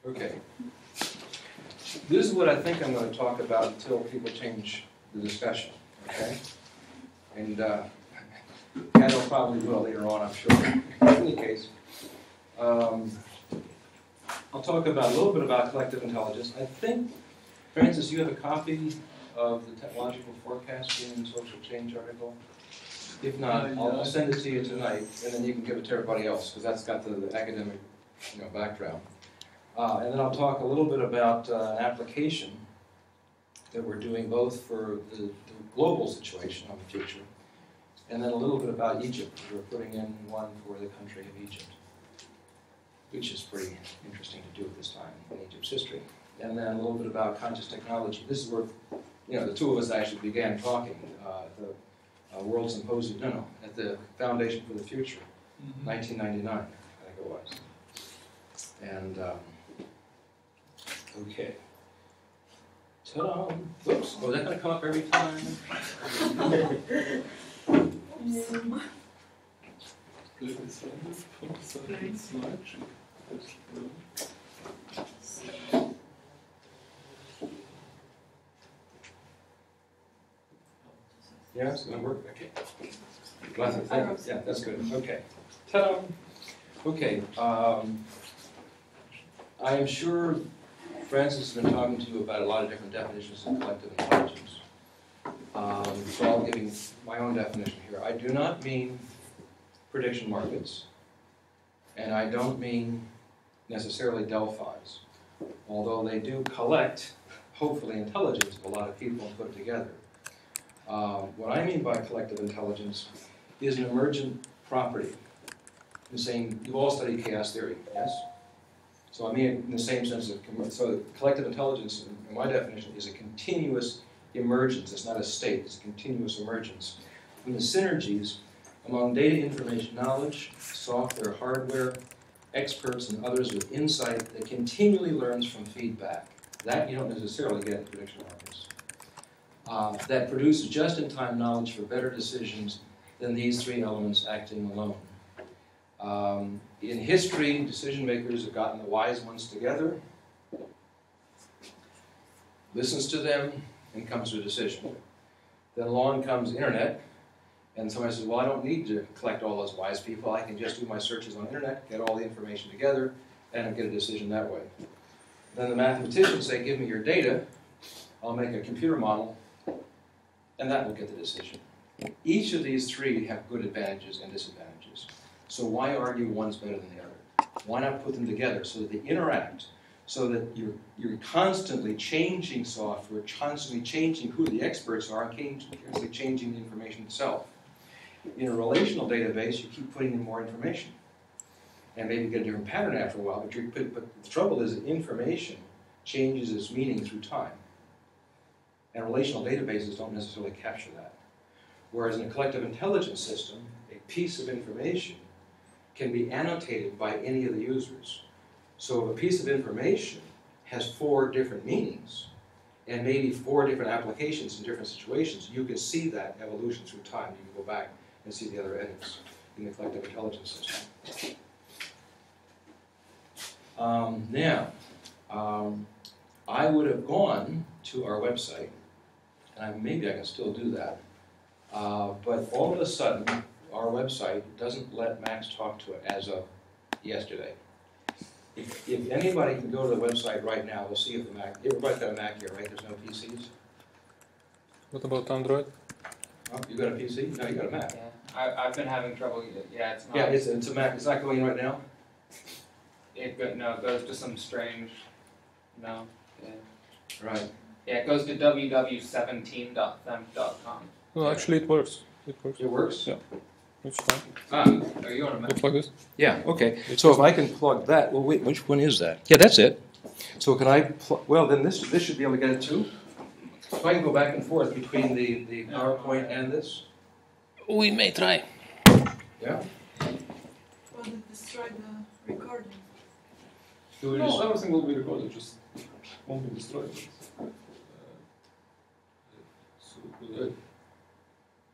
Okay. This is what I think I'm going to talk about until people change the discussion, okay? And Caddo probably will later on, I'm sure. In any case, I'll talk about a little bit about collective intelligence. I think, Francis, you have a copy of the technological forecasting and social change article? If not, I'll send it to you tonight, and then you can give it to everybody else, because that's got the academic background. And then I'll talk a little bit about an application that we're doing both for the global situation on the future, and then a little bit about Egypt. We're putting in one for the country of Egypt, which is pretty interesting to do at this time in Egypt's history. And then a little bit about conscious technology. This is where the two of us actually began talking at the World Symposium, at the Foundation for the Future, 1999, I think it was. And, okay. Ta-da! Whoops, was that going to come up every time? Yeah, it's going to work. Okay. Yeah, that's good. Okay. Ta-da! Okay. I am sure Francis has been talking to you about a lot of different definitions of collective intelligence. So I'll give you my own definition here. I do not mean prediction markets, and I don't mean necessarily Delphi's, although they do collect, hopefully, intelligence of a lot of people and put it together. What I mean by collective intelligence is an emergent property. I'm saying you all study chaos theory, yes? So I mean in the same sense of, so collective intelligence, in my definition, is a continuous emergence. It's not a state, it's a continuous emergence. From the synergies among data, information, knowledge, software, hardware, experts, and others with insight that continually learns from feedback. That you don't necessarily get in prediction markets. That produces just-in-time knowledge for better decisions than these three elements acting alone. In history, decision makers have gotten the wise ones together, listens to them, and comes to a decision. Then along comes internet, and somebody says, well, I don't need to collect all those wise people. I can just do my searches on internet, get all the information together, and I'll get a decision that way. Then the mathematicians say, give me your data, I'll make a computer model, and that will get the decision. Each of these three have good advantages and disadvantages. So why argue one's better than the other? Why not put them together so that they interact, so that you're constantly changing software, constantly changing who the experts are, and constantly changing the information itself. In a relational database, you keep putting in more information. And maybe you get a different pattern after a while, but the trouble is that information changes its meaning through time. And relational databases don't necessarily capture that. Whereas in a collective intelligence system, a piece of information can be annotated by any of the users. So if a piece of information has 4 different meanings, and maybe 4 different applications in different situations, you can see that evolution through time. You can go back and see the other edits in the collective intelligence system. I would have gone to our website, and maybe I can still do that, but all of a sudden, our website doesn't let Max talk to it as of yesterday. If anybody can go to the website right now, we'll see if the Mac, everybody's got a Mac here, right? There's no PCs? What about Android? Oh, you got a PC? No, you got a Mac. Yeah, I've been having trouble. Yeah, it's not. Yeah, it's a Mac. It's not going in right now? It goes to some strange, no. Yeah. Right. Yeah, it goes to www.17.themp.com. No, actually it works. It works. It works? Yeah. It's fine. Are you on a Mac? Looks like this? Yeah, okay. So if I can plug that, well, wait, which one is that? Yeah, that's it. So can I plug, well, then this should be able to get it too. So I can go back and forth between the PowerPoint and this? We may try. Yeah? Well, destroy the recording. No, everything will be recorded, just won't be destroyed. Good.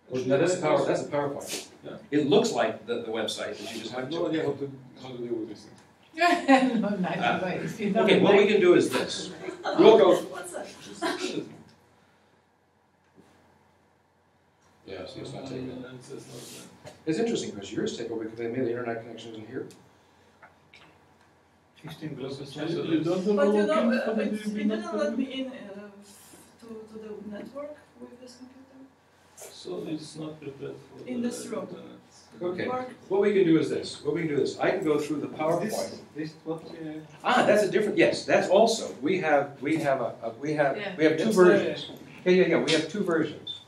Well, now that's a PowerPoint. Yeah. It looks like the website, but you just I have have no to. idea how to deal with this thing. No, not ways. You know, Okay, what we like- can do is this. We'll go. What's that? Yeah, see, it's not taking it. It's not there. It's interesting because yours take over because they made the internet connection in here. 15 glasses. You don't But know you know, how it did you didn't not let me in to the network with this computer. So it's not prepared for In the this room. internet. Okay, Work. what we can do is this. I can go through the PowerPoint. This what? That's a different, yes, that's also, we have two That's versions. Yeah, we have two versions.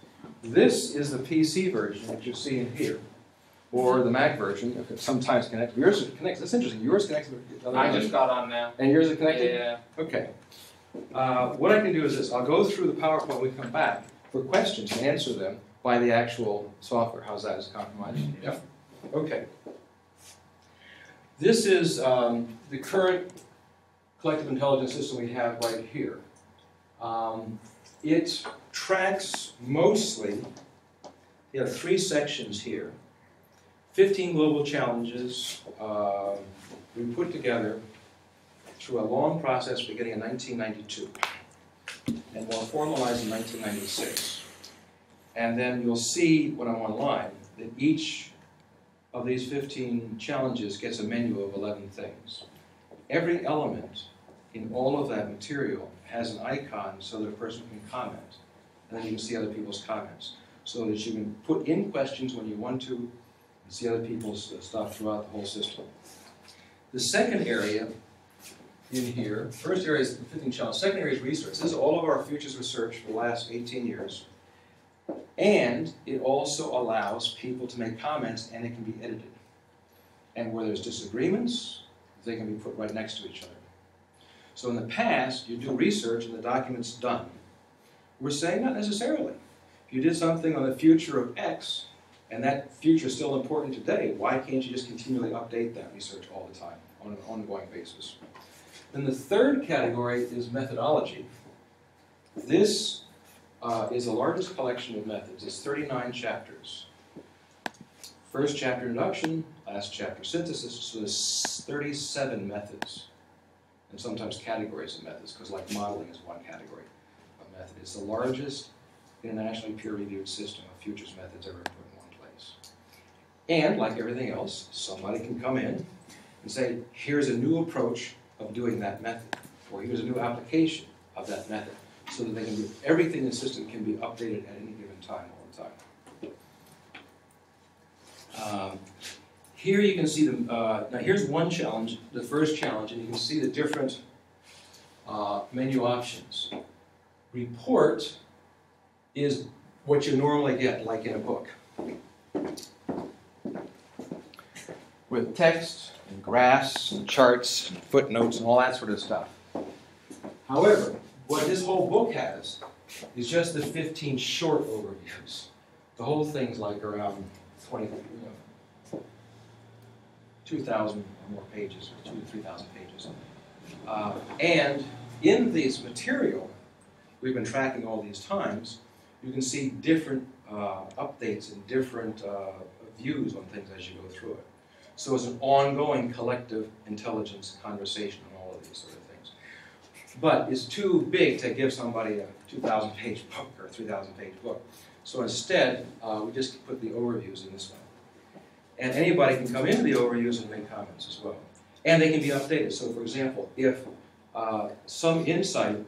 This is the PC version that you see in here, or the Mac version, if it sometimes connects. Yours connects, that's interesting, yours connects with the other I one. just got on now. And yours is connected? Yeah. Okay. What I can do is this, I'll go through the PowerPoint when we come back for questions and answer them by the actual software. How's that as a compromise? Yeah. Okay. This is the current collective intelligence system we have right here. It tracks mostly, you have 3 sections here. 15 global challenges we put together through a long process beginning in 1992 and more formalized in 1996. And then you'll see when I'm online that each of these 15 challenges gets a menu of 11 things. Every element in all of that material has an icon so that a person can comment. And then you can see other people's comments. So that you can put in questions when you want to and see other people's stuff throughout the whole system. The second area in here, first area is the 15 challenge, second area is research. This is all of our futures research for the last 18 years. And it also allows people to make comments and it can be edited. And where there's disagreements, they can be put right next to each other. So in the past, you do research and the document's done. We're saying not necessarily. If you did something on the future of X, and that future is still important today, why can't you just continually update that research all the time on an ongoing basis? Then the third category is methodology. This is the largest collection of methods. It's 39 chapters. First chapter introduction, last chapter synthesis, so there's 37 methods. And sometimes categories of methods, because like modeling is one category of method. It's the largest internationally peer-reviewed system of futures methods ever put in one place. And like everything else, somebody can come in and say, here's a new approach of doing that method, or here's a new application of that method, so that they can do everything in the system can be updated at any given time, all the time. Here you can see the, now here's one challenge, the first challenge, and you can see the different menu options. Report is what you normally get, like in a book, with text and graphs and charts and footnotes and all that sort of stuff. However, what this whole book has is just the 15 short overviews. The whole thing's like around 2,000 or more pages, or 2,000 to 3,000 pages. And in this material, we've been tracking all these times, you can see different updates and different views on things as you go through it. So it's an ongoing collective intelligence conversation on all of these sort of things. But it's too big to give somebody a 2,000-page book or a 3,000-page book. So instead, we just put the overviews in this one. And anybody can come into the overviews and make comments as well. And they can be updated. So for example, if some insight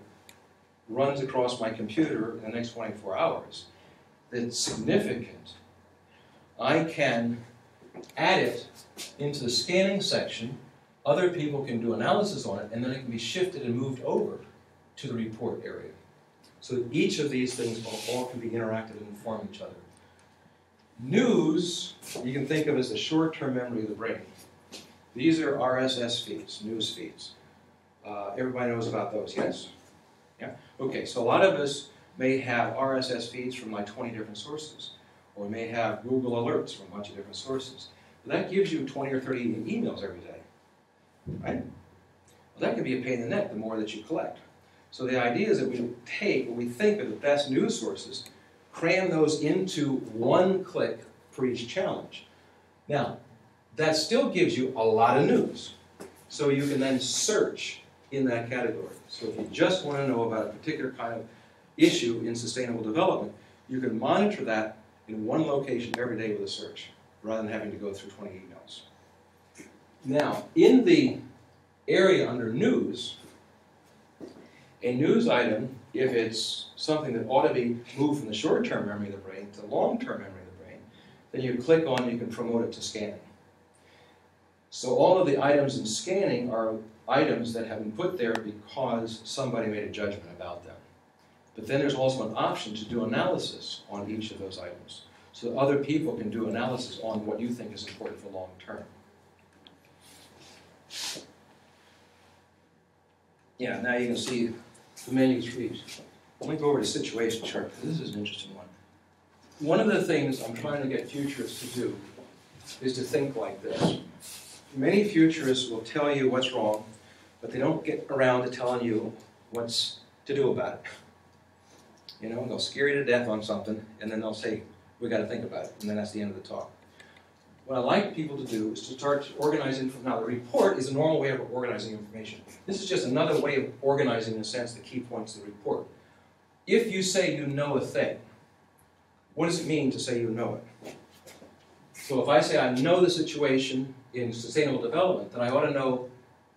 runs across my computer in the next 24 hours that's significant, I can add it into the scanning section, other people can do analysis on it, and then it can be shifted and moved over to the report area. So each of these things all can be interactive and inform each other. News, you can think of as the short-term memory of the brain. These are RSS feeds, news feeds. Everybody knows about those, yes? Yeah? Okay, so a lot of us may have RSS feeds from like 20 different sources, or may have Google alerts from a bunch of different sources. But that gives you 20 or 30 emails every day, right? Well, that can be a pain in the neck the more that you collect. So the idea is that we take what we think are the best news sources, cram those into one click for each challenge. Now, that still gives you a lot of news. So you can then search in that category. So if you just want to know about a particular kind of issue in sustainable development, you can monitor that in one location every day with a search, rather than having to go through 20 emails. Now, in the area under news, a news item, if it's something that ought to be moved from the short-term memory of the brain to the long-term memory of the brain, then you click on it, you can promote it to scanning. So all of the items in scanning are items that have been put there because somebody made a judgment about them. But then there's also an option to do analysis on each of those items, so that other people can do analysis on what you think is important for long term. Yeah, now you can see the menu trees. Let me go over to situation chart, because this is an interesting one. One of the things I'm trying to get futurists to do is to think like this. Many futurists will tell you what's wrong, but they don't get around to telling you what's to do about it. You know, they'll scare you to death on something, and then they'll say, we got to think about it, and then that's the end of the talk. What I like people to do is to start organizing. Now, the report is a normal way of organizing information. This is just another way of organizing, in a sense, the key points of the report. If you say you know a thing, what does it mean to say you know it? So if I say I know the situation in sustainable development, then I ought to know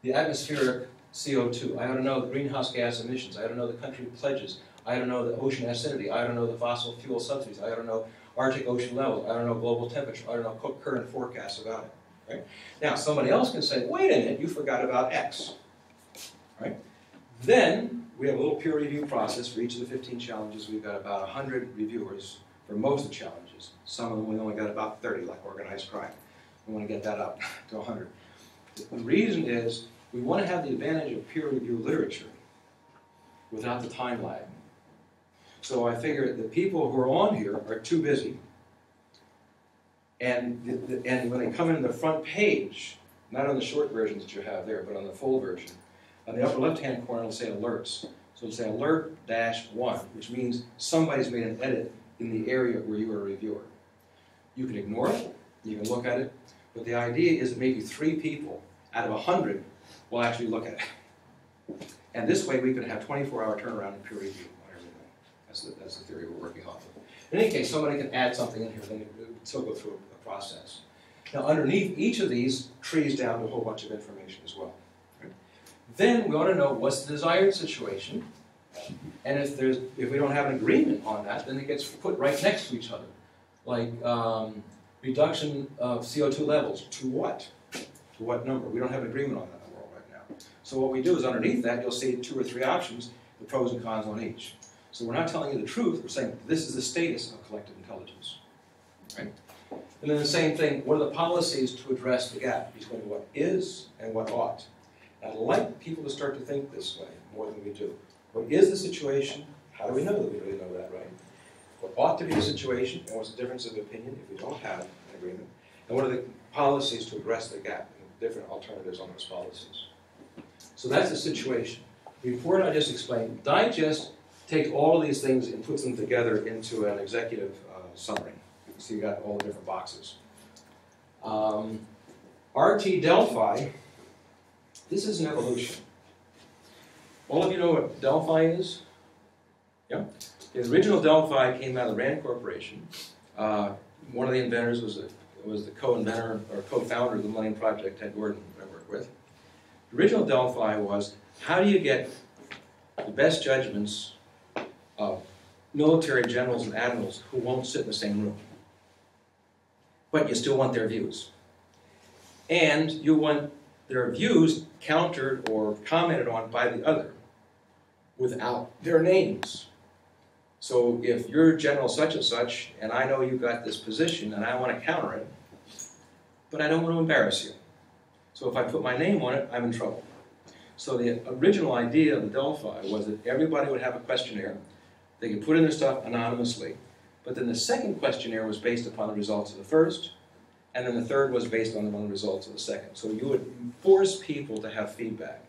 the atmospheric CO2. I ought to know the greenhouse gas emissions. I ought to know the country pledges. I ought to know the ocean acidity. I ought to know the fossil fuel subsidies. I ought to know Arctic ocean levels. I ought to know global temperature. I ought to know current forecasts about it. Right? Now, somebody else can say, wait a minute, you forgot about X. Right? Then we have a little peer review process for each of the 15 challenges. We've got about 100 reviewers for most of the challenges. Some of them we only got about 30, like organized crime. We want to get that up to 100. The reason is we want to have the advantage of peer review literature without the time lag. So I figure the people who are on here are too busy, and when they come in the front page, not on the short versions that you have there, but on the full version, on the upper left-hand corner it'll say alerts. So it'll say alert-1, which means somebody's made an edit in the area where you are a reviewer. You can ignore it, you can look at it, but the idea is that maybe 3 people out of 100 will actually look at it. And this way we can have 24-hour turnaround and peer review on everything. That's the theory we're working off of. In any case, somebody can add something in here, then it would still go through a process. Now underneath each of these trees down to a whole bunch of information as well. Right? Then we ought to know what's the desired situation, and if we don't have an agreement on that, then it gets put right next to each other. Like reduction of CO2 levels, to what? To what number? We don't have an agreement on that in the world right now. So what we do is underneath that, you'll see 2 or 3 options, the pros and cons on each. So we're not telling you the truth, we're saying this is the status of collective intelligence. Right? And then the same thing, what are the policies to address the gap between what is and what ought? And I'd like people to start to think this way more than we do. What is the situation? How do we know that we really know that, right? What ought to be the situation, and what's the difference of opinion if we don't have an agreement? And what are the policies to address the gap, and different alternatives on those policies? So that's the situation. The report I just explained, Digest takes all of these things and puts them together into an executive summary. So you got all the different boxes. RT Delphi, this is an evolution. All of you know what Delphi is? Yeah? The original Delphi came out of the Rand Corporation. One of the inventors was the co-inventor or co-founder of the Millennium Project, Ted Gordon, I work with. The original Delphi was, how do you get the best judgments of military generals and admirals who won't sit in the same room? But you still want their views. And you want their views countered or commented on by the other without their names. So if you're General such and such, and I know you got this position, and I want to counter it, but I don't want to embarrass you. So if I put my name on it, I'm in trouble. So the original idea of the Delphi was that everybody would have a questionnaire. They could put in their stuff anonymously. But then the second questionnaire was based upon the results of the first, and then the third was based on the results of the second. So you would force people to have feedback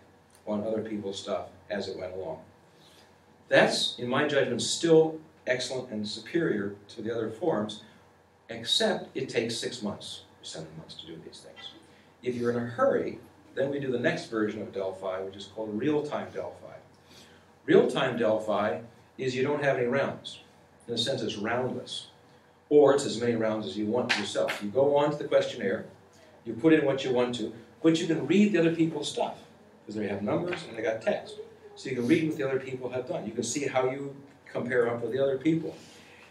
on other people's stuff as it went along. That's, in my judgment, still excellent and superior to the other forms, except it takes 6 months or 7 months to do these things. If you're in a hurry, then we do the next version of Delphi, which is called real-time Delphi. Real-time Delphi is you don't have any rounds. In a sense, it's roundless. Or it's as many rounds as you want yourself. You go on to the questionnaire, you put in what you want to, but you can read the other people's stuff, because they have numbers and they got text. So you can read what the other people have done. You can see how you compare up with the other people.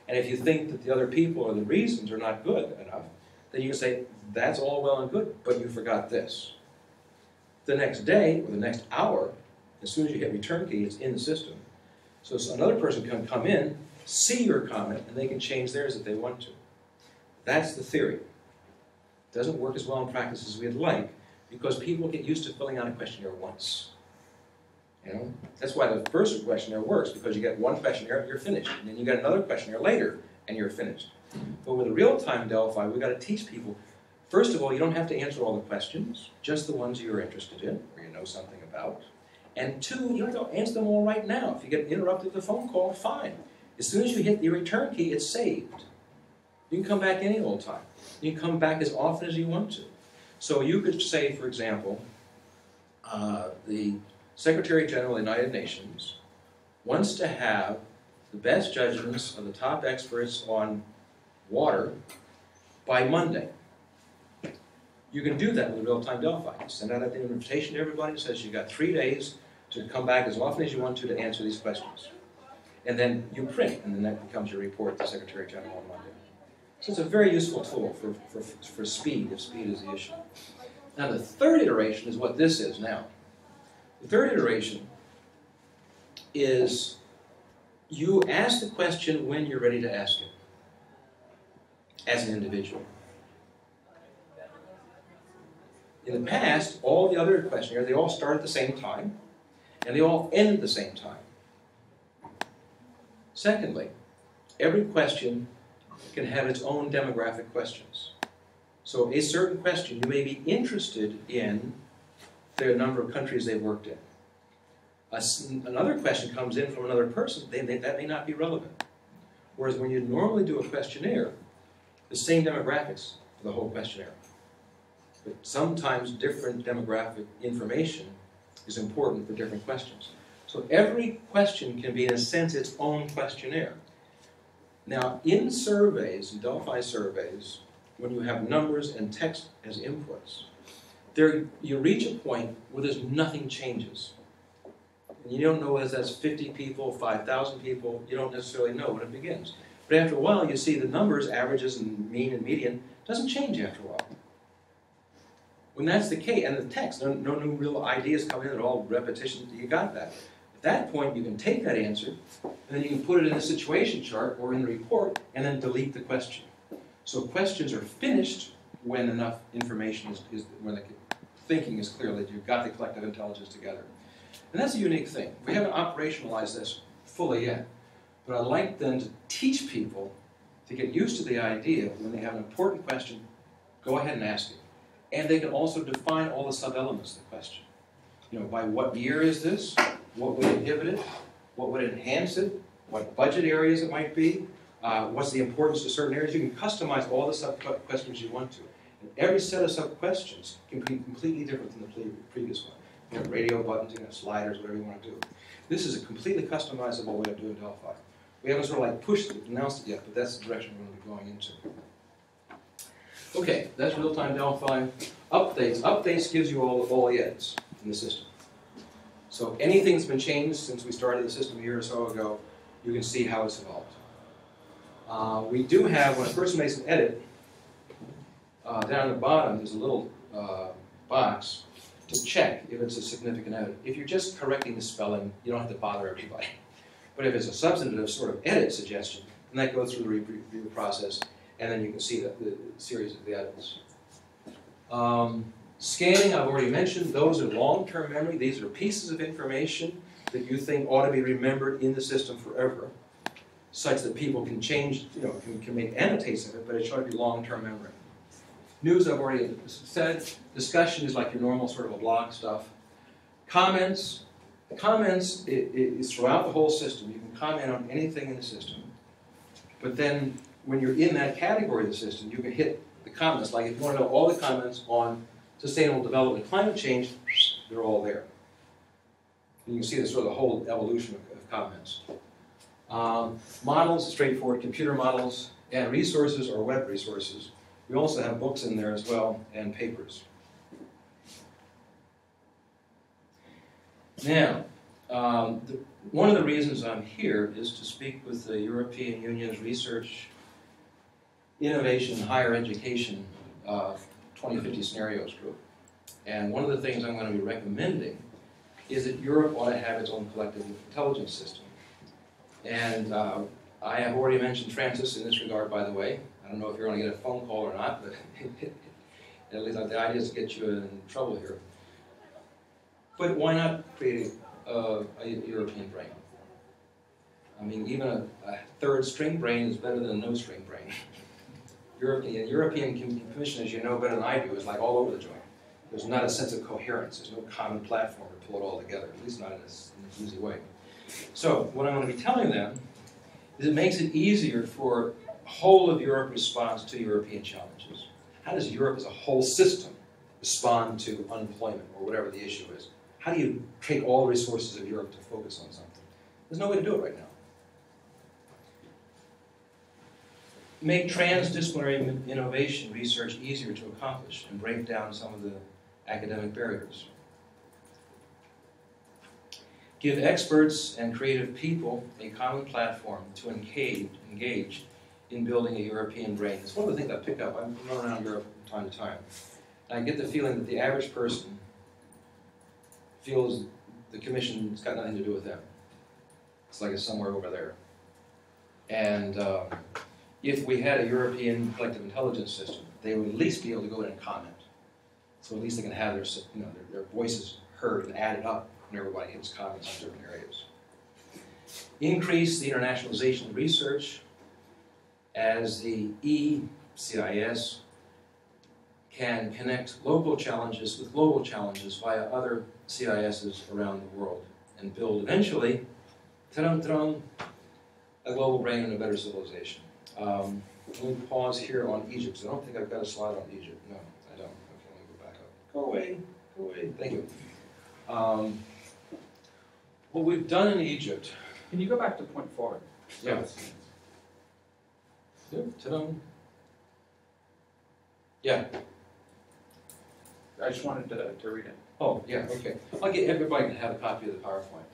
And if you think that the other people or the reasons are not good enough, then you can say, that's all well and good, but you forgot this. The next day, or the next hour, as soon as you hit return key, it's in the system. So another person can come in, see your comment, and they can change theirs if they want to. That's the theory. It doesn't work as well in practice as we'd like, because people get used to filling out a questionnaire once. You know? That's why the first questionnaire works, because you get one questionnaire and you're finished. And then you get another questionnaire later and you're finished. But with a real-time Delphi, we've got to teach people, first of all, you don't have to answer all the questions, just the ones you're interested in, or you know something about. And two, you don't have to answer them all right now. If you get interrupted with a phone call, fine. As soon as you hit the return key, it's saved. You can come back any old time. You can come back as often as you want to. So you could say, for example, the Secretary General of the United Nations wants to have the best judgments of the top experts on water by Monday. You can do that with real-time Delphi. You send out an invitation to everybody that says you've got 3 days to come back as often as you want to answer these questions. And then you print, and then that becomes your report to the Secretary General on Monday. So it's a very useful tool for speed, if speed is the issue. Now the third iteration is what this is now. The third iteration is you ask the question when you're ready to ask it, as an individual. In the past, all the other questionnaires, they all start at the same time, and they all end at the same time. Secondly, every question can have its own demographic questions. So a certain question, you may be interested in the number of countries they've worked in. Another question comes in from another person, that may not be relevant. Whereas when you normally do a questionnaire, the same demographics for the whole questionnaire. But sometimes different demographic information is important for different questions. So every question can be, in a sense, its own questionnaire. Now, in surveys, in Delphi surveys, when you have numbers and text as inputs, you reach a point where there's nothing changes. And you don't know whether that's 50 people, 5,000 people, you don't necessarily know when it begins. But after a while, you see the numbers, averages, and mean and median, doesn't change after a while. When that's the case, and the text, no new real ideas come in at all, repetitions, you got that. At that point, you can take that answer, and then you can put it in a situation chart or in the report, and then delete the question. So questions are finished when enough information is when the thinking is clear that you've got the collective intelligence together. And that's a unique thing. We haven't operationalized this fully yet, but I'd like then to teach people to get used to the idea when they have an important question, go ahead and ask it. And they can also define all the sub-elements of the question. You know, by what year is this? What would inhibit it? What would enhance it? What budget areas it might be? What's the importance of certain areas? You can customize all the sub-questions you want to. And every set of sub-questions can be completely different than the previous one. You know, radio buttons, you know, sliders, whatever you want to do. This is a completely customizable way of doing Delphi. We haven't sort of like pushed it, announced it yet, but that's the direction we're going to be going into. Okay, that's real-time Delphi. Updates. Updates gives you all the edits in the system. So anything that's been changed since we started the system a year or so ago, you can see how it's evolved. We do have, when a person makes an edit, down at the bottom there's a little box to check if it's a significant edit. If you're just correcting the spelling, you don't have to bother everybody. But if it's a substantive sort of edit suggestion, then that goes through the review process, and then you can see the series of the edits. Scanning, I've already mentioned, those are long-term memory. These are pieces of information that you think ought to be remembered in the system forever, such that people can change, you know, can make annotates of it, but it should be long-term memory. News, I've already said. Discussion is like your normal sort of a blog stuff. Comments. Comments is throughout the whole system. You can comment on anything in the system. But then when you're in that category of the system, you can hit the comments. Like if you want to know all the comments on sustainable development, climate change, they're all there. You can see the sort of the whole evolution of comments. Models, straightforward computer models, and resources or web resources. We also have books in there as well, and papers. Now, one of the reasons I'm here is to speak with the European Union's Research, Innovation, and Higher Education 2050 Scenarios group. And one of the things I'm going to be recommending is that Europe ought to have its own collective intelligence system. And I have already mentioned Francis in this regard, by the way. I don't know if you're going to get a phone call or not, but at least the idea is to get you in trouble here. But why not create a European brain? I mean, even a third string brain is better than a no string brain. The European Commission, as you know better than I do, is like all over the joint. There's not a sense of coherence. There's no common platform to pull it all together, at least not in this easy way. So what I'm going to be telling them is it makes it easier for whole of Europe response to European challenges. How does Europe as a whole system respond to unemployment or whatever the issue is? How do you take all the resources of Europe to focus on something? There's no way to do it right now. Make transdisciplinary innovation research easier to accomplish and break down some of the academic barriers. Give experts and creative people a common platform to engage in building a European brain. It's one of the things I pick up. I'm running around Europe from time to time. And I get the feeling that the average person feels the Commission's got nothing to do with them. It's like it's somewhere over there. And if we had a European collective intelligence system, they would at least be able to go in and comment. So at least they can have their voices heard and added up when everybody gives comments on different areas. Increase the internationalization of research as the ECCO can connect local challenges with global challenges via other CISs around the world and build eventually, ta-dum-ta-dum, a global brain and a better civilization. Let me pause here on Egypt, because I don't think I've got a slide on Egypt. No, I don't. Okay, let me go back up. Go away, go away. Thank you. What we've done in Egypt. Can you go back to point 4? Yeah. Ta-dum. Yeah. I just wanted to read it. Oh, yeah, okay. I'll get everybody to have a copy of the PowerPoint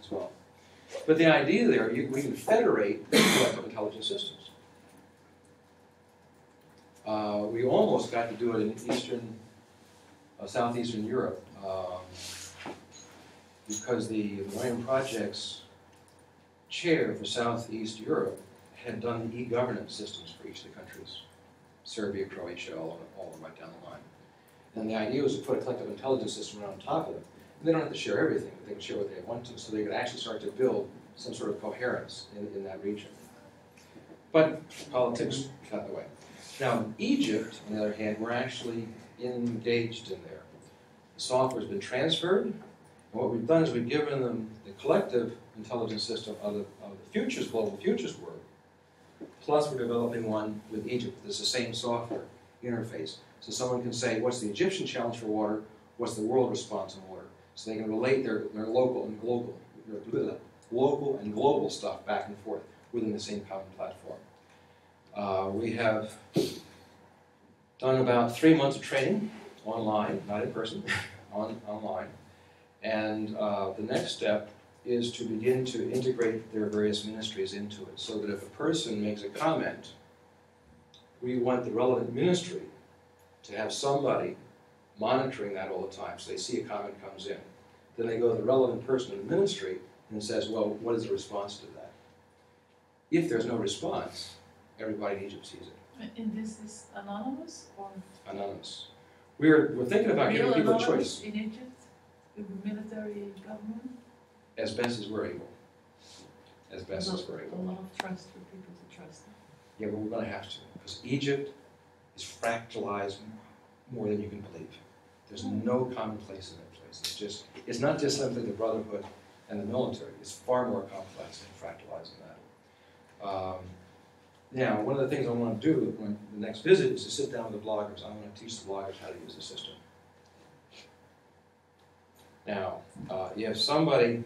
as well. But the idea there, we can federate collective intelligence systems. We almost got to do it in southeastern Europe, because the Millennium Project's chair for Southeast Europe had done the e-governance systems for each of the countries. Serbia, Croatia, all of them right down the line. And the idea was to put a collective intelligence system around top of them. And they don't have to share everything, but they can share what they want to, so they could actually start to build some sort of coherence in that region. But politics got in the way. Now, in Egypt, on the other hand, we're actually engaged in there. The software's been transferred, and what we've done is we've given them the collective intelligence system of the futures, global futures work, plus we're developing one with Egypt that's the same software interface. So someone can say, what's the Egyptian challenge for water? What's the world response on water? So they can relate their local and global stuff back and forth within the same common platform. We have done about 3 months of training online, not in person, online. And the next step is to begin to integrate their various ministries into it, so that if a person makes a comment, we want the relevant ministry to have somebody monitoring that all the time. So they see a comment comes in. Then they go to the relevant person in the ministry and says, well, what is the response to that? If there's no response, everybody in Egypt sees it. And this is anonymous or? Anonymous. We're thinking about giving people a choice. In Egypt, with the military government? As best as we're able. As best as we're A able. lot of trust for people to trust them. Yeah, but we're going to have to, because Egypt is fractalized more than you can believe. There's no common place in that place. It's not just simply the brotherhood and the military. It's far more complex and fractalized than that. Now, one of the things I want to do when the next visit is to sit down with the bloggers. I want to teach the bloggers how to use the system. Now, if somebody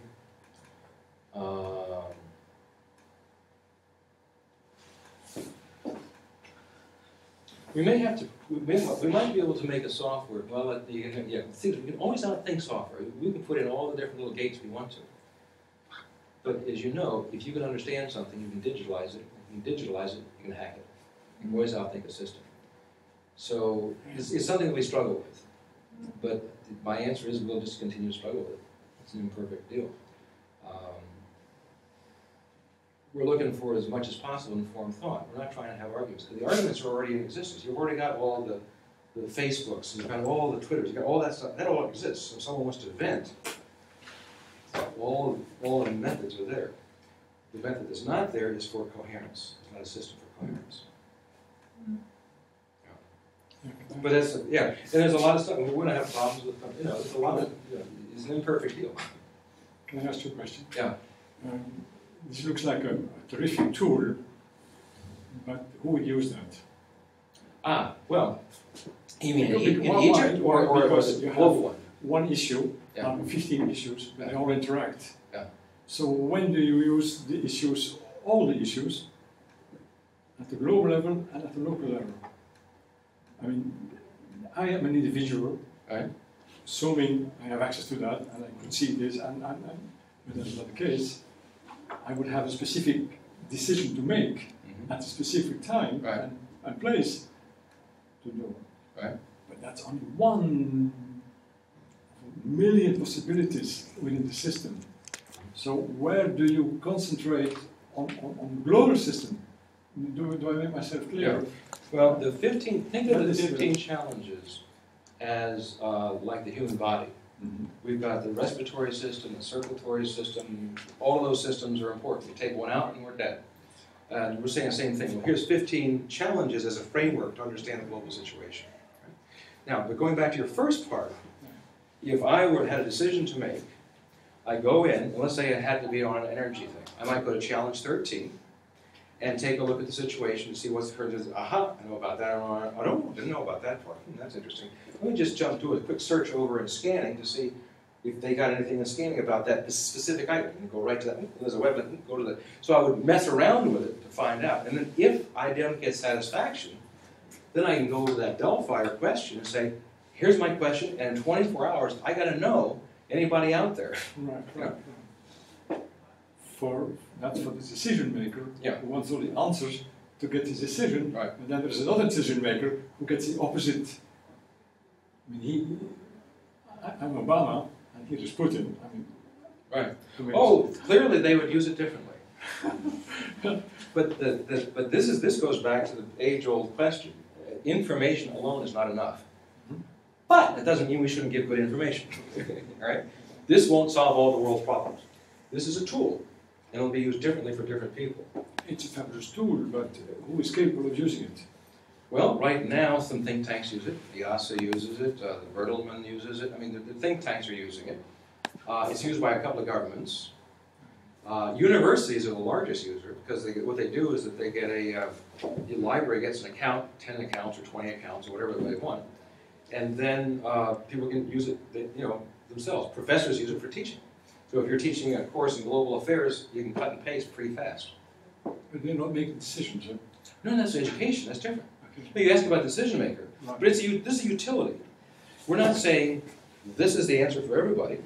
we may have to. We might be able to make a software. Well, you can, yeah. See, we can always outthink software. We can put in all the different little gates we want to. But as you know, if you can understand something, you can digitalize it. If you can digitalize it, you can hack it. You can always outthink a system. So it's something that we struggle with. But my answer is we'll just continue to struggle with it. It's an imperfect deal. We're looking for as much as possible informed thought. We're not trying to have arguments, because the arguments are already in existence. You've already got all the Facebooks, and you've got all the Twitters, you've got all that stuff. That all exists. So if someone wants to vent, all the methods are there. The method that's not there is for coherence. It's not a system for coherence. But that's, yeah, and there's a lot of stuff. We're going to have problems with, there's a lot of, it's an imperfect deal. Can I ask you a question? Yeah. This looks like a terrific tool, but who would use that? Well, you mean in Why? Egypt or because the you global have one? one issue, Yeah. 15 issues, but they all interact. Yeah. So when do you use the issues, all the issues, at the global level and at the local level? I mean, I am an individual, Right. assuming I have access to that, and I could see this, and but that's not the case. I would have a specific decision to make at a specific time Right. and place to do. Right. But that's only 1 million possibilities within the system. So where do you concentrate on the global system? Do I make myself clear? Yeah. Well, the 15, think of What the is 15 challenges as like the human body. Mm-hmm. We've got the respiratory system, the circulatory system, all of those systems are important. We take one out and we're dead. And we're saying the same thing. Well, here's 15 challenges as a framework to understand the global situation. Now, but going back to your first part, if I had a decision to make, I go in, and let's say it had to be on an energy thing. I might go to challenge 13 and take a look at the situation to see what's occurred. Aha, I know about that. Didn't know about that part. That's interesting. Let me just jump to a quick search over in scanning to see if they got anything in scanning about that specific item. And go right to that. There's a web link. Go to the. So I would mess around with it to find out. And then if I don't get satisfaction, then I can go to that Delphi question and say, here's my question, and in 24 hours, I got to know anybody out there. Right. That's for the decision maker who wants all the answers to get his decision. Right. And then there's another decision maker who gets the opposite. I mean, I'm Obama, and he was Putin. I mean, right. Oh, clearly they would use it differently. But this goes back to the age-old question. Information alone is not enough. But it doesn't mean we shouldn't give good information. All right? This won't solve all the world's problems. This is a tool, and it'll be used differently for different people. It's a fabulous tool, but who is capable of using it? Well, right now, some think tanks use it. The ECCO uses it. The Bertelsmann uses it. I mean, the think tanks are using it. It's used by a couple of governments. Universities are the largest user because what they do is that they get the library gets an account, 10 accounts or 20 accounts or whatever they want, and then people can use it, themselves. Professors use it for teaching. So if you're teaching a course in global affairs, you can cut and paste pretty fast. But they're not making decisions, huh? No, that's education. That's different. Okay. No, you ask about decision maker, Right. but this is a utility. We're not saying this is the answer for everybody.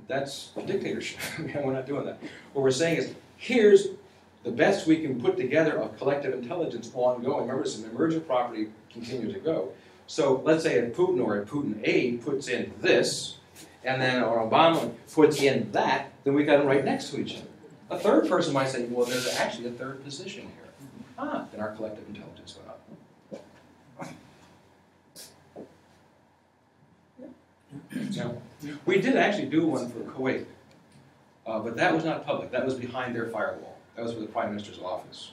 That's a dictatorship. We're not doing that. What we're saying is, here's the best we can put together of collective intelligence ongoing. Remember, it's an emergent property, continues to go. So let's say a Putin or a Putin A puts in this, and then or Obama puts in that, then we got them right next to each other. A third person might say, well, there's actually a third position here. Then our collective intelligence went up. Now, we did actually do one for Kuwait, but that was not public. That was behind their firewall. That was for the Prime Minister's office.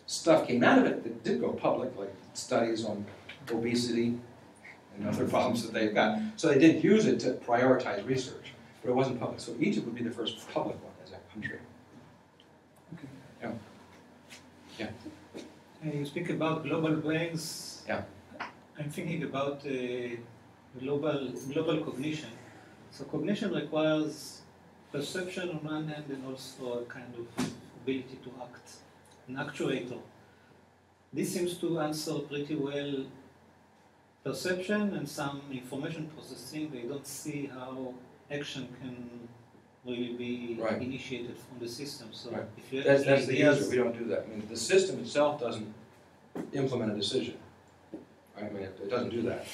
Stuff came out of it that did go public, like studies on obesity and other problems that they've got. So they did use it to prioritize research, but it wasn't public. So Egypt would be the first public one as a country. Okay. Yeah. You speak about global brains. Yeah. I'm thinking about global cognition. So cognition requires perception on one hand and also a kind of ability to act, an actuator. This seems to answer pretty well perception and some information processing. They don't see how action can really be Right. initiated from the system. So Right. if you have That's any the ideas, answer. We don't do that. I mean, the system itself doesn't implement a decision. I mean, it doesn't do that.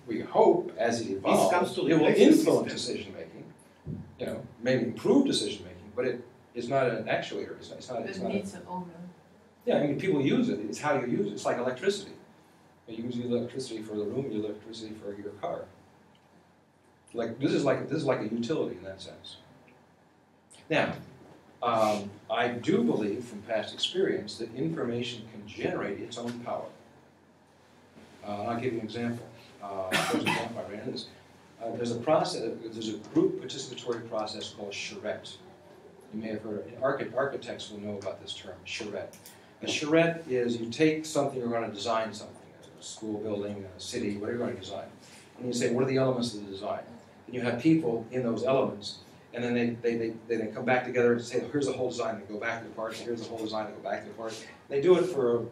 We hope as it evolves, comes to it will replace the influence system. decision making. You know, maybe improve decision making, but it is not an actuator. It's not. It needs an owner. Yeah, I mean, people use it. It's how you use it. It's like electricity. You use electricity for the room. You use electricity for your car. Like this is like a utility in that sense. Now, I do believe from past experience that information can generate its own power. I'll give you an example. There's a process. There's a group participatory process called charrette. You may have heard it. Architects will know about this term, charrette. A charrette is you take something, you're going to design something, a school building, a city, whatever you're going to design, and you say, what are the elements of the design? And you have people in those elements, and then they come back together and say, here's the whole design. They go back to the parts. Here's the whole design. They go back to the parts. They do it for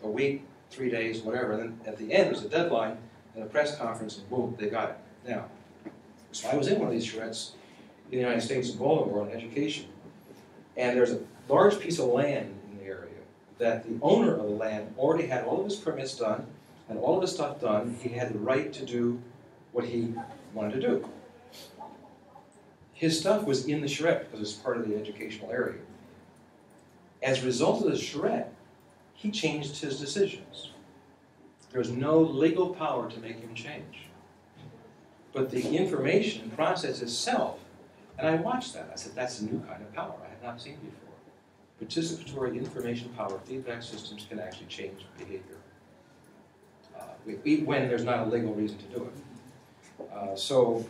a week, 3 days, whatever. And then at the end, there's a deadline and a press conference, and boom, they got it. Now, so I was in one of these charrettes in the United States in Baltimore on education, and there's a large piece of land in the area that the owner of the land already had all of his permits done and all of his stuff done. He had the right to do what he wanted to do. His stuff was in the charrette because it's part of the educational area. As a result of the charrette, he changed his decisions. There was no legal power to make him change. But the information process itself, and I watched that. I said, that's a new kind of power I have not seen before. Participatory information power, feedback systems can actually change behavior when there's not a legal reason to do it. So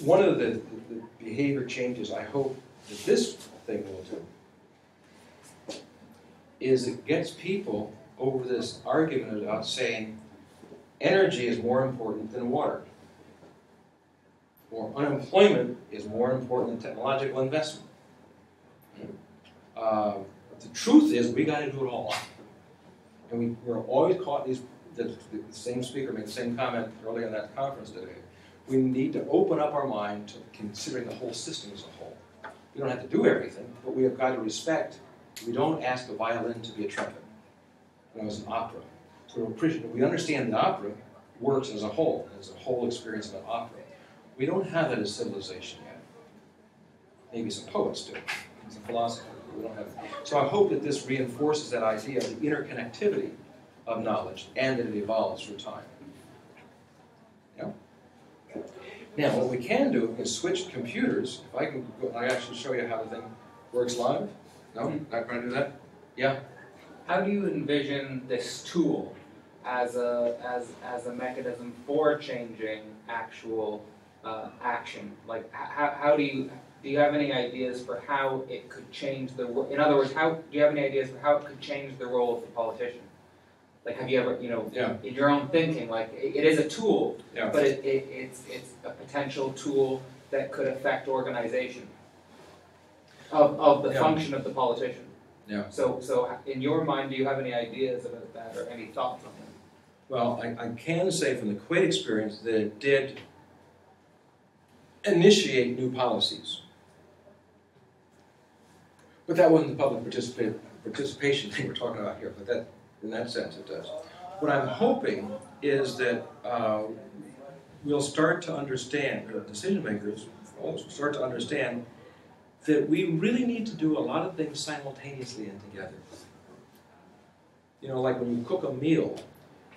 one of the behavior changes I hope that this thing will do is it gets people over this argument about saying energy is more important than water, or unemployment is more important than technological investment. The truth is, we got to do it all. And we're always caught these. The same speaker made the same comment earlier in that conference today. We need to open up our mind to considering the whole system as a whole. We don't have to do everything, but we have got to respect. We don't ask a violin to be a trumpet. It's an opera. So we understand the opera works as a whole experience of an opera. We don't have that as civilization yet. Maybe some poets do, some philosophers. We don't have it. So I hope that this reinforces that idea of the interconnectivity of knowledge and that it evolves through time. Yeah? Now, what we can do is switch computers. If I can go, I actually show you how the thing works live. No? Not going to do that? Yeah? How do you envision this tool as a mechanism for changing actual action? Like, how do you have any ideas for how it could change the? In other words, do you have any ideas for how it could change the role of the politician? Like, have you ever, in your own thinking, like it is a tool, but it's a potential tool that could affect organization of the function of the politician. Yeah. So in your mind, do you have any ideas about that or any thoughts on that? Well, I can say from the Kuwait experience that it did initiate new policies. But that wasn't the public participation thing we're talking about here, but that, in that sense it does. What I'm hoping is that we'll start to understand, or decision makers will start to understand, that we really need to do a lot of things simultaneously and together. Like when you cook a meal,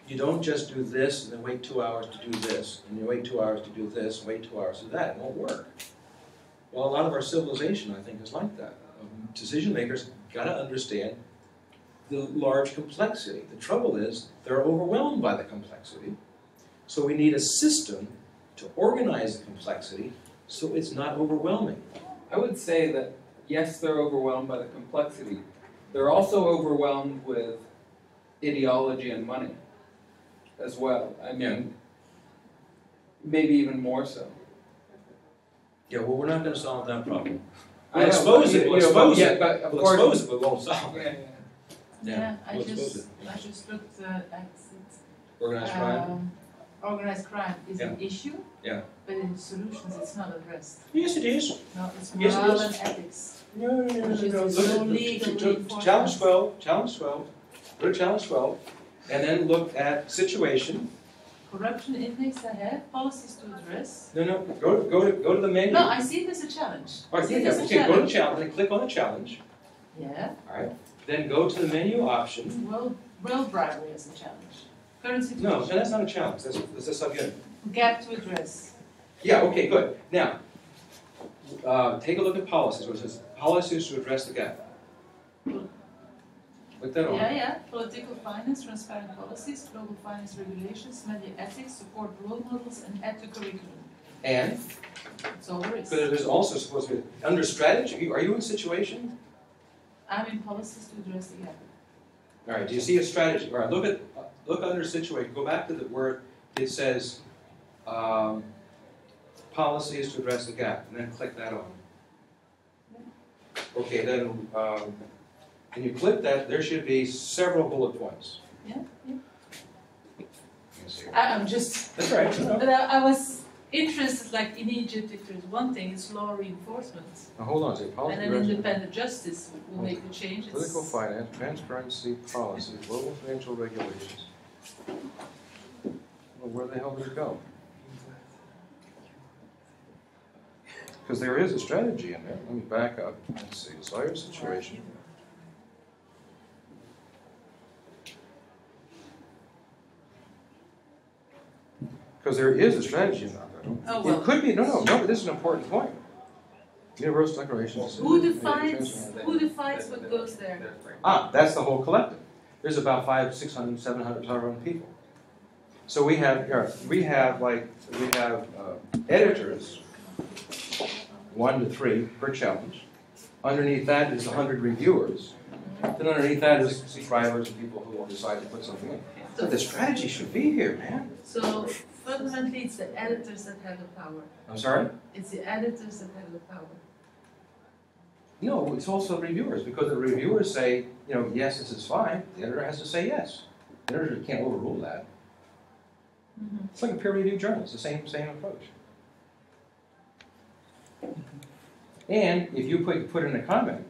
you don't just do this and then wait 2 hours to do this, and you wait 2 hours to do this, and wait 2 hours to do that. It won't work. Well, a lot of our civilization, I think, is like that. Decision makers got to understand the large complexity. The trouble is, they're overwhelmed by the complexity, so we need a system to organize the complexity so it's not overwhelming. I would say that, yes, they're overwhelmed by the complexity. They're also overwhelmed with ideology and money. as well. I mean, maybe even more so. Yeah, well, we're not gonna solve that problem. I know, expose but, it, you we'll know, expose yeah, it. but of We'll course. expose it, but we won't solve Yeah, it. yeah. I we'll expose just, it. I just looked at Organized crime? organized crime is an issue. Yeah. But in solutions, it's not addressed. Yes, it is. No, it's Yes, it moral is. and ethics. No, no, no, Which is no. no Look legal at reinforcement. challenge 12, challenge 12. Go to challenge 12, and then look at situation. Corruption index I have, policies to address. No, go to the menu. No, I see it as a challenge. All I right, see it yeah, as a okay, go to the challenge. challenge, then click on the challenge. Yeah, All right. Then go to the menu option. well bribery as a challenge. Current No, situation. that's not a challenge. That's a subunit. Gap to address. Yeah, okay, good. Now, take a look at policies. What it says, policies to address the gap. Click that on. Yeah. Political finance, transparent policies, global finance regulations, media ethics, support role models, and add to curriculum. And That's all there is. but there's also supposed to be under strategy. Are you in situation? I'm in policies to address the gap. All right. Do you see a strategy? All right. Look under situation. Go back to the word. It says policies to address the gap, and then click that on. Okay. Then when you click that, there should be several bullet points. Yeah. Let me see. I'm just. That's right. No. But I was interested, like in Egypt, if there's one thing, it's law reenforcement. Now, hold on a second. And Policy then direction. independent justice will make the change. It's- Political finance, transparency, policy, global financial regulations. Well, where the hell did it go? Because there is a strategy in there. Let me back up. Let's see. Desired situation. Because there is a strategy in there. Oh, well. It could be, no, but this is an important point. Universal Declaration. Who defines what goes there? That's the whole collective. There's about 500, 600, 700, 700 people. So we have editors, 1 to 3 per challenge. Underneath that is 100 reviewers. Then underneath that is subscribers and people who will decide to put something in. So the strategy should be here, man. So fundamentally, it's the editors that have the power. I'm sorry? It's the editors that have the power. No, it's also reviewers, because the reviewers say, yes, this is fine. The editor has to say yes. The editor can't overrule that. It's like a peer-reviewed journal. It's the same approach. And if you put in a comment,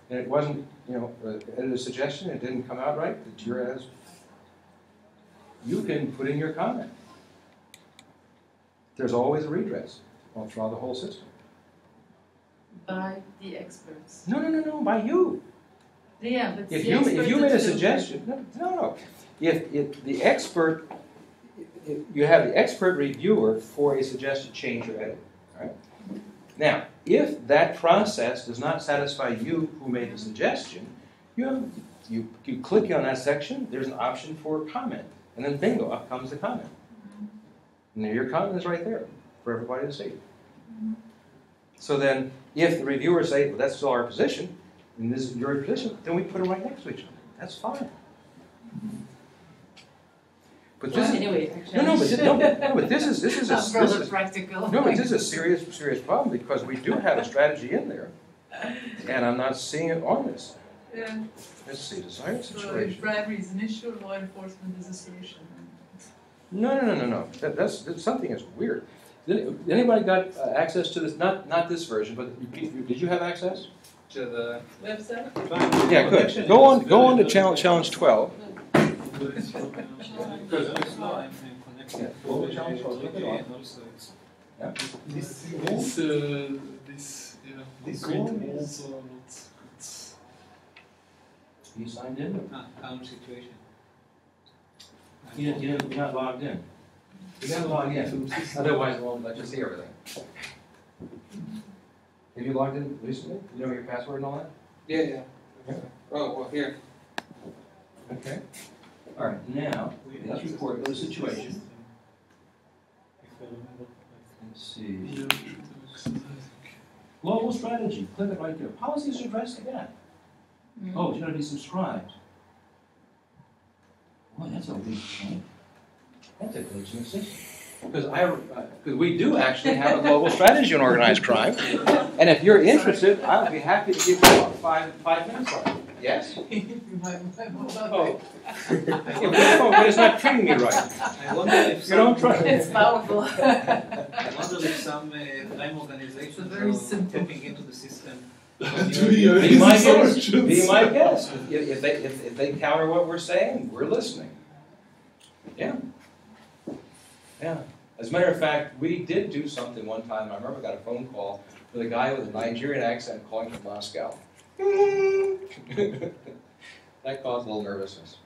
and it wasn't, editor's suggestion, it didn't come out right, that you're as, you can put in your comment. There's always a redress all throughout the whole system. By the experts. No, by you. Yeah, but If the you experts made a that suggestion, no. If the expert, you have the expert reviewer for a suggested change or edit. Right? Now, if that process does not satisfy you who made the suggestion, you click on that section. There's an option for comment, and then bingo, up comes the comment. And your comment is right there for everybody to see. So then, if the reviewers say, well, that's still our position, and this is your position, then we put them right next to each other. That's fine. But this is, anyway, but this is practical. no, but this is a serious problem, because we do have a strategy in there, and I'm not seeing it on this. Yeah. Let's see, desired So if situation. bribery is an issue, law enforcement is a solution. No. That's something is weird. Did anybody got access to this? Not this version, but did you have access? To the Website? Yeah, good. Go on to challenge 12. Because right now I'm connected Yeah. to the GA, and also it's This Grid is- also not. You signed in? current situation. You're not logged in. You gotta log in. Otherwise, it won't let you see everything. Have you logged in recently? You know your password and all that? yeah. Oh well, here. Okay. All right. Now, let's report the situation. If I remember Let's see. Global strategy. Click it right there. Policies to address the gap. Oh, it's going to be subscribed. Boy, that's a weak point. That's a glitch in the system. Because we do actually have a global strategy on organized crime. And if you're interested, I'll be happy to give you about five minutes on it. Yes? Oh. But it's not treating me right. I wonder if You don't trust It's powerful. I wonder if some crime organizations Very are simple. tapping into the system. Be my guest. Be my guest. If they counter what we're saying, we're listening. Yeah. Yeah. As a matter of fact, we did do something one time. I remember I got a phone call with a guy with a Nigerian accent calling from Moscow. That caused a little nervousness.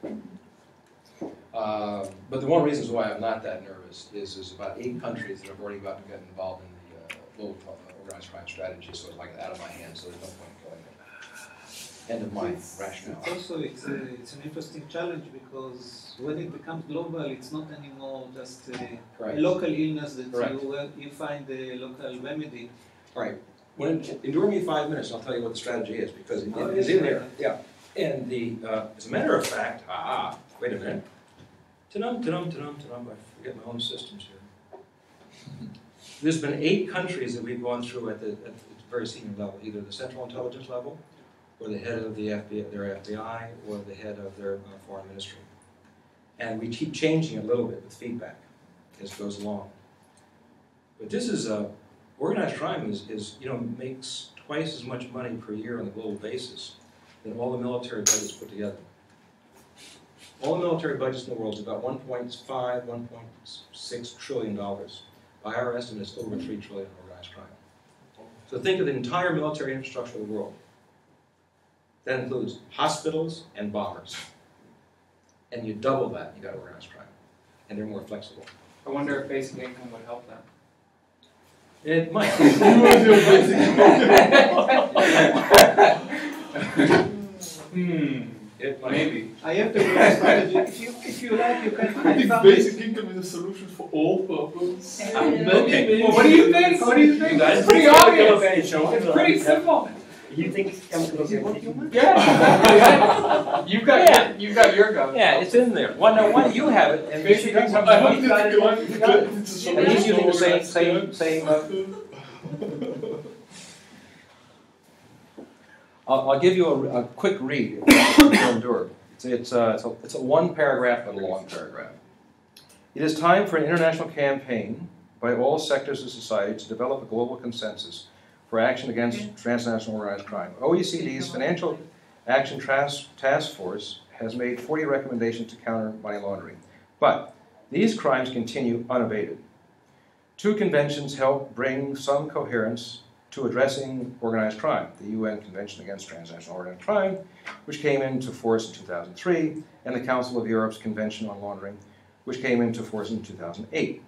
But the one reason why I'm not that nervous is there's about 8 countries that have already gotten involved in the global organized crime strategy, so it's like out of my hands, so there's no point in killing it. End of my rationale. It's an interesting challenge because when it becomes global, it's not anymore just a local illness that you find a local remedy. Right. Endure me 5 minutes, and I'll tell you what the strategy is, because it is in there. Yeah. And as a matter of fact, wait a minute. I forget my own systems here. There's been 8 countries that we've gone through at the very senior level, either the Central Intelligence level, or the head of their FBI, or the head of their foreign ministry. And we keep changing a little bit with feedback as it goes along. But this is organized crime makes twice as much money per year on a global basis than all the military budgets put together. All the military budgets in the world is about $1.5, $1.6 trillion. By our estimate, it's over $3 trillion in organized crime. So think of the entire military infrastructure of the world. That includes hospitals and bombers. And you double that, you got organized crime. And they're more flexible. I wonder if basic income would help that. It might. It might. Maybe. I have the right strategy. If you like, you can I find think something. basic income is a solution for all problems. Okay. Well, what do you think? What do you think? It's pretty obvious. It's pretty simple. You think Yeah, you've got your go. Yeah, it's in there. Why don't you have it? And Basic income. I hope that it's a And he's solution using for the organized crime. same. I'll give you a quick read. It's a 1-paragraph, but a long paragraph. It is time for an international campaign by all sectors of society to develop a global consensus for action against transnational organized crime. OECD's Financial Action Task Force has made 40 recommendations to counter money laundering, but these crimes continue unabated. 2 conventions help bring some coherence to addressing organized crime: the UN Convention Against Transnational Organized Crime, which came into force in 2003, and the Council of Europe's Convention on Laundering, which came into force in 2008.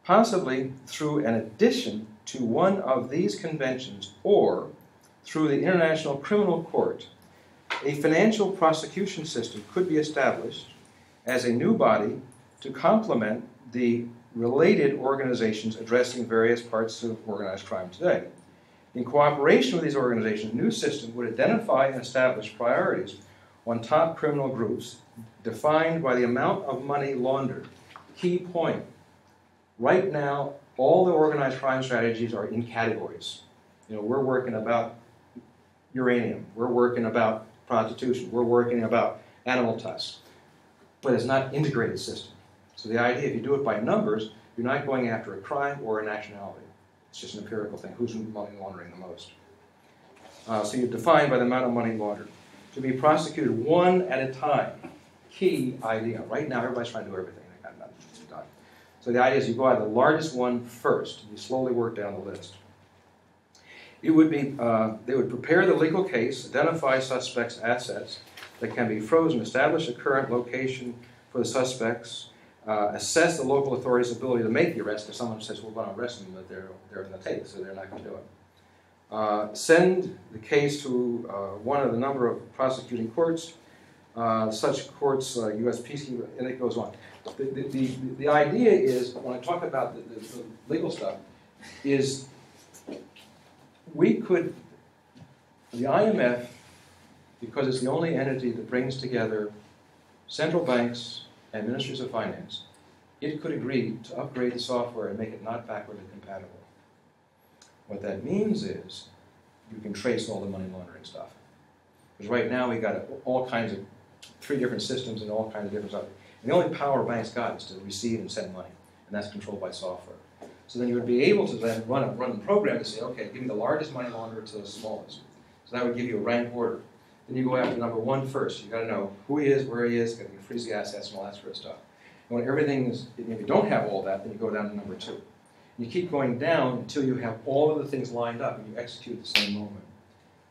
Possibly through an addition to one of these conventions or through the International Criminal Court, a financial prosecution system could be established as a new body to complement the related organizations addressing various parts of organized crime today. In cooperation with these organizations, a new system would identify and establish priorities on top criminal groups defined by the amount of money laundered. Key point. Right now, all the organized crime strategies are in categories. We're working about uranium. We're working about prostitution. We're working about animal tusks. But it's not an integrated system. So the idea, if you do it by numbers, you're not going after a crime or a nationality. It's just an empirical thing. Who's money laundering the most? So you define by the amount of money laundered. To be prosecuted one at a time. Key idea. Right now, everybody's trying to do everything. They got nothing done. So the idea is you go out the largest one first. You slowly work down the list. It would be, they would prepare the legal case, identify suspects' assets that can be frozen, establish a current location for the suspects, assess the local authorities' ability to make the arrest. If someone says, we're going to arrest them, but they're in the take, so they're not going to do it. Send the case to one of the number of prosecuting courts, such courts, U.S. peacekeeping, and it goes on. The idea is, when I talk about the legal stuff, is we could, the IMF, because it's the only entity that brings together central banks and ministries of finance, it could agree to upgrade the software and make it not backwardly compatible. What that means is you can trace all the money laundering stuff. Because right now we got all kinds of 3 different systems and all kinds of different stuff. And the only power banks got is to receive and send money, and that's controlled by software. So then you would be able to then run the program to say, okay, give me the largest money launderer to the smallest. So that would give you a rank order. Then you go after number 1 first. You got to know who he is, where he is, got to freeze the assets and all that sort of stuff. And when everything is, if you don't have all that, then you go down to number 2. You keep going down until you have all of the things lined up and you execute at the same moment.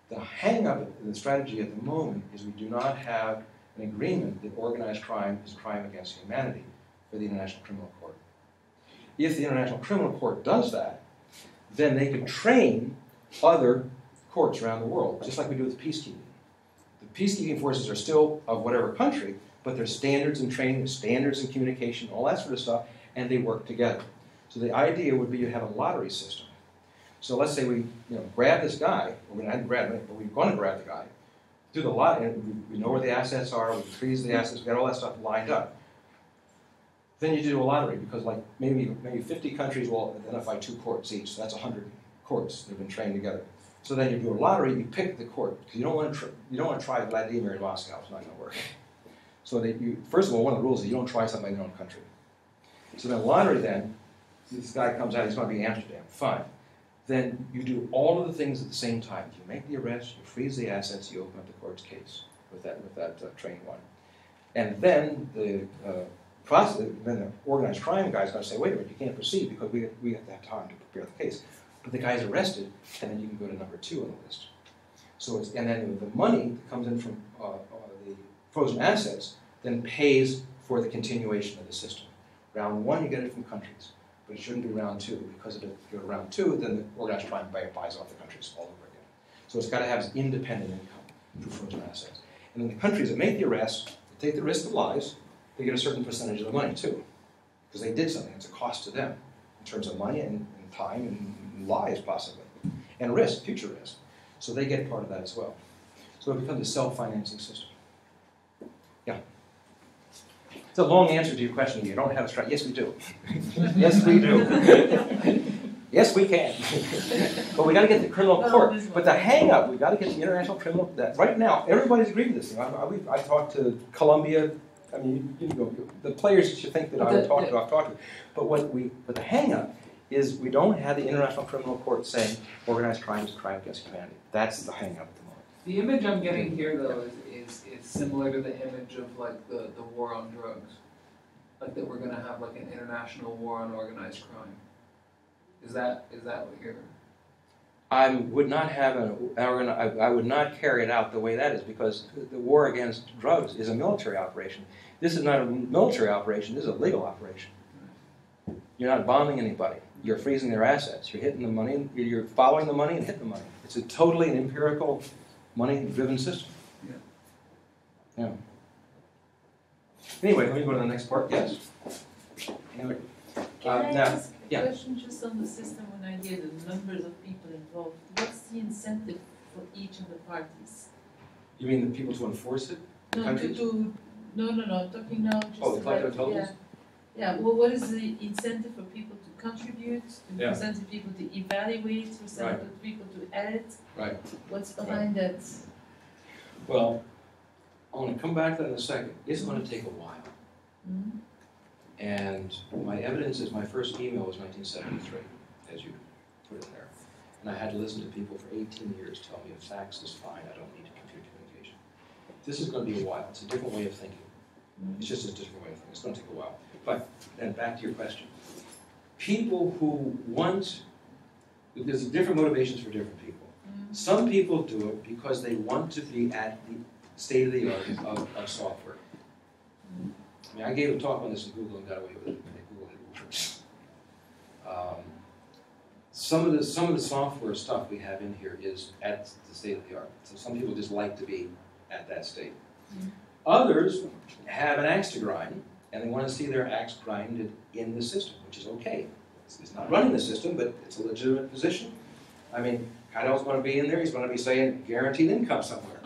The hang-up in the strategy at the moment is we do not have an agreement that organized crime is a crime against humanity for the International Criminal Court. If the International Criminal Court does that, then they could train other courts around the world, just like we do with peacekeeping. The peacekeeping forces are still of whatever country, but there's standards in training, standards in communication, all that sort of stuff, and they work together. So the idea would be you have a lottery system. So let's say we grab this guy, or we hadn't grabbed him, but we're going to grab the guy, do the lot, and we know where the assets are, we freeze the assets, we got all that stuff lined up. Then you do a lottery, because like maybe 50 countries will identify 2 courts each, so that's 100 courts that have been trained together. So then you do a lottery, you pick the court, because you don't want to try Vladimir in Moscow, it's not going to work. So first of all, one of the rules is you don't try something in your own country. So then lottery then, this guy comes out, he's going to be Amsterdam, fine. Then you do all of the things at the same time. You make the arrest, you freeze the assets, you open up the court's case with that trained one. And then the organized crime guy's going to say, wait a minute, you can't proceed because we have to have time to prepare the case. But the guy's arrested, and then you can go to number 2 on the list. So and then the money that comes in from the frozen assets then pays for the continuation of the system. Round 1, you get it from countries. But it shouldn't be round 2, because if you go to round 2, then the organized crime buys off the countries all over again. So it's got to have independent income through frozen assets. And then the countries that make the arrest, they take the risk of lies, they get a certain percentage of the money too, because they did something. It's a cost to them in terms of money and time and lies possibly, and risk, future risk. So they get part of that as well. So it becomes a self-financing system. Yeah. It's a long answer to your question. You don't have a strategy. Yes, we do. Yes, we do. Yes, we can. But we got to get the criminal court. But the hang-up, we got to get the international criminal. Right now, everybody's agreed with this thing. I talked to Colombia. I mean, the players should think that I've talked to. But the hang-up is we don't have the International Criminal Court saying organized crime is a crime against humanity. That's the hang-up at the moment. The image I'm getting here, though, is similar to the image of like the war on drugs, like that we're going to have like an international war on organized crime. Is that what you're? I would not have I would not carry it out the way that is, because the war against drugs is a military operation. This is not a military operation. This is a legal operation. You're not bombing anybody. You're freezing their assets. You're hitting the money. You're following the money and hitting the money. It's a totally an empirical, money-driven system. Yeah. Anyway, let me go to the next part. Yes. Anyway. Can I ask a yeah. question just on the system when I hear the numbers of people involved? What's the incentive for each of the parties? You mean the people to enforce it? No, Countries? no, talking now just Oh, the collective about, totals? Yeah, well, what is the incentive for people to contribute, Yeah. incentive people to evaluate, incentive Right. people to edit? Right. What's behind that? Well, I want to come back to that in a second. It's going to take a while. Mm-hmm. And my evidence is my first email was 1973, as you put it there. And I had to listen to people for 18 years tell me if fax is fine, I don't need computer communication. This is going to be a while. It's a different way of thinking. It's just a different way of thinking. It's going to take a while. But then back to your question. People who want, there's different motivations for different people. Some people do it because they want to be at the state of the art of software. I mean, I gave a talk on this in Google and got away with it. Google had worse. Some of the software stuff we have in here is at the state of the art. So some people just like to be at that state. Others have an axe to grind, and they want to see their axe grinded in the system, which is okay. It's not running the system, but it's a legitimate position. I mean, Keidel's going to be in there. He's going to be saying guaranteed income somewhere.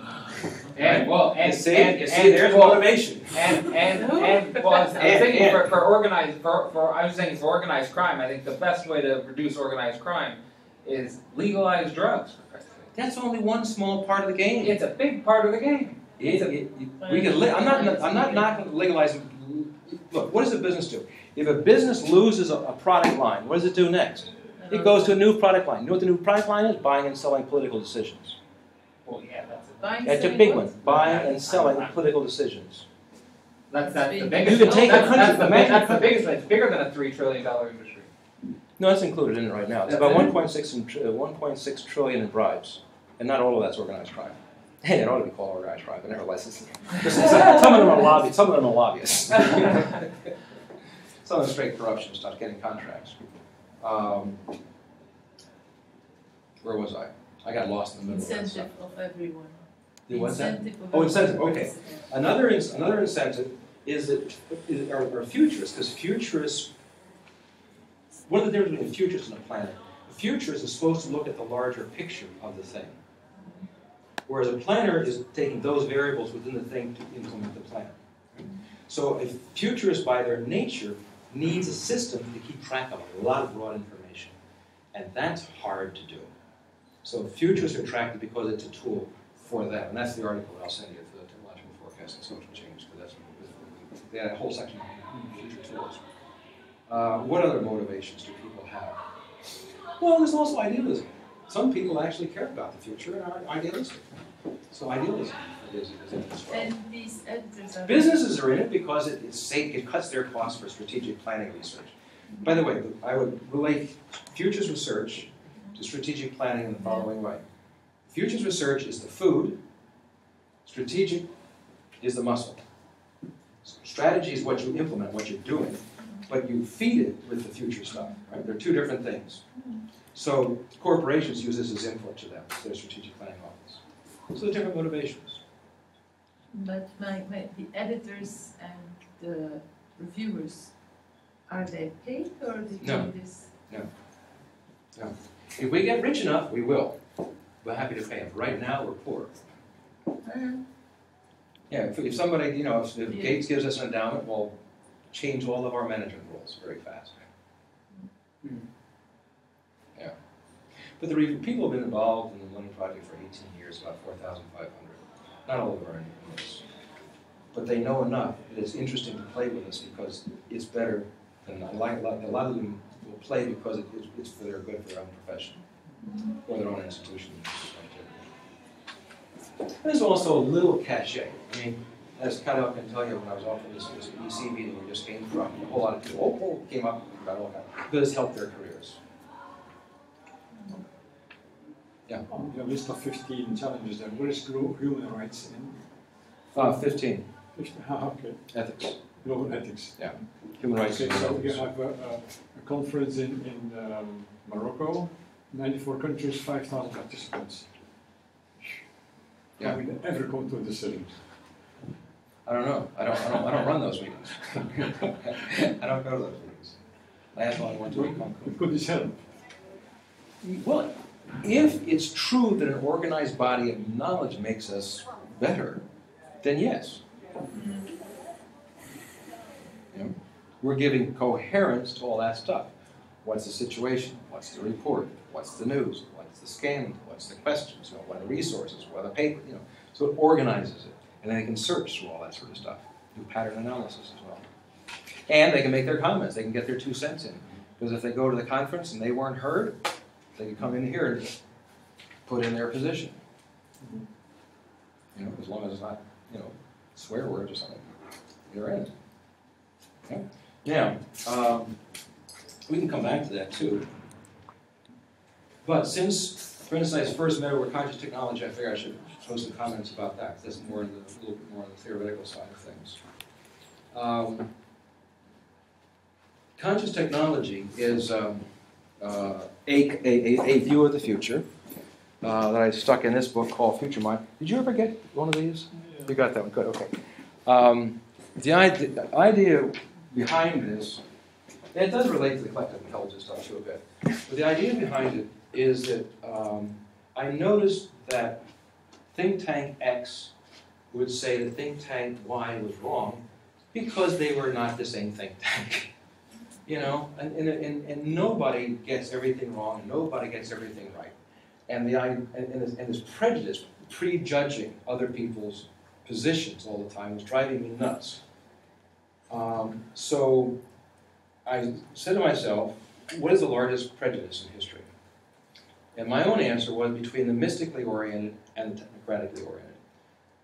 And well, and You see, there's well, motivation. And well, I was thinking for organized I was thinking for organized crime. I think the best way to reduce organized crime is legalize drugs. That's only one small part of the game. It's a big part of the game. We can. I'm not knocking legalizing. Look, what does a business do? If a business loses a product line, what does it do next? It goes to a new product line. You know what the new product line is? Buying and selling political decisions. Well, yeah, that's That's a big one. Buying and selling political decisions. the You biggest. can take a country- That's the biggest. It's bigger than a $3 trillion industry. No, that's included in it right now. It's about 1.6 trillion in bribes, and not all of that's organized crime. Hey, it ought to be called organized crime, but nevertheless, some of them are lobbyists. Some of them are lobbyists. Some of them straight corruption stuff, getting contracts. Where was I? I got lost in the middle of that Incentive stuff. of everyone. What's that? Incentive of Oh, incentive. everyone. Okay. Another incentive are futurists, because futurists. One of the differences between a futurist and a planner. A futurist is supposed to look at the larger picture of the thing, whereas a planner is taking those variables within the thing to implement the plan. So a futurist, by their nature, needs a system to keep track of a lot of broad information, and that's hard to do. So futurists are attracted because it's a tool for them, and that's the article I'll send you for the technological forecast and social change, because they had a whole section on future tools. What other motivations do people have? Well, there's also idealism. Some people actually care about the future and are idealistic. So idealism is in it as well. And these editors are... Businesses are in it because it cuts their costs for strategic planning research. By the way, I would relate futures research to strategic planning in the following way. Futures research is the food, strategic is the muscle. Strategy is what you implement, what you're doing, but you feed it with the future stuff. Right? They're two different things. So corporations use this as input to them, their strategic planning office. So they're different motivations. But the editors and the reviewers, are they paid or do they No. do this? No. If we get rich enough, we will. We're happy to pay them. Right now, we're poor. Yeah, if somebody, if Gates gives us an endowment, we'll change all of our management rules very fast. Yeah. But the people have been involved in the Millennium Project for 18 years, about 4,500. Not all of them are in this. But they know enough that it's interesting to play with us because it's better than a lot of them will play because it's for their good for their own profession or their own institution. There's also a little cachet. I mean, as Cadell can tell you, when I was off in this EC meeting we just came from, a whole lot of people came up about all kinds because it's helped their careers. Yeah. On your list of 15 challenges, then where is human rights in? 15. 15. Okay. Ethics. Global ethics. Yeah. Human rights. Okay, so you have a conference in Morocco, 94 countries, 5,000 participants. Yeah. How will they ever come to a decision? I don't know. I don't run those meetings. I don't go to those meetings. I ask only one to come. Could this help? Well, if it's true that an organized body of knowledge makes us better, then yes. We're giving coherence to all that stuff. What's the situation? What's the report? What's the news? What's the scandal? What's the questions? What are the resources? What are the paper? So it organizes it, and then they can search through all that sort of stuff, do pattern analysis as well, and they can make their comments. They can get their 2 cents in, because if they go to the conference and they weren't heard, they can come in here and put in their position. As long as it's not, swear words or something, you're in it. Okay? Now, we can come back to that too. But since Brenda and I first met over conscious technology, I figured I should throw some comments about that. That's a little bit more on the theoretical side of things. Conscious technology is a view of the future that I stuck in this book called Future Mind. Did you ever get one of these? Yeah. You got that one, good, okay. The idea behind this, and it does relate to the collective intelligence stuff too a bit, but the idea behind it is that I noticed that think tank X would say that think tank Y was wrong because they were not the same think tank. You know, and nobody gets everything wrong, and nobody gets everything right. And this prejudice, prejudging other people's positions all the time was driving me nuts. So I said to myself, what is the largest prejudice in history? And my own answer was between the mystically oriented and the technocratically oriented.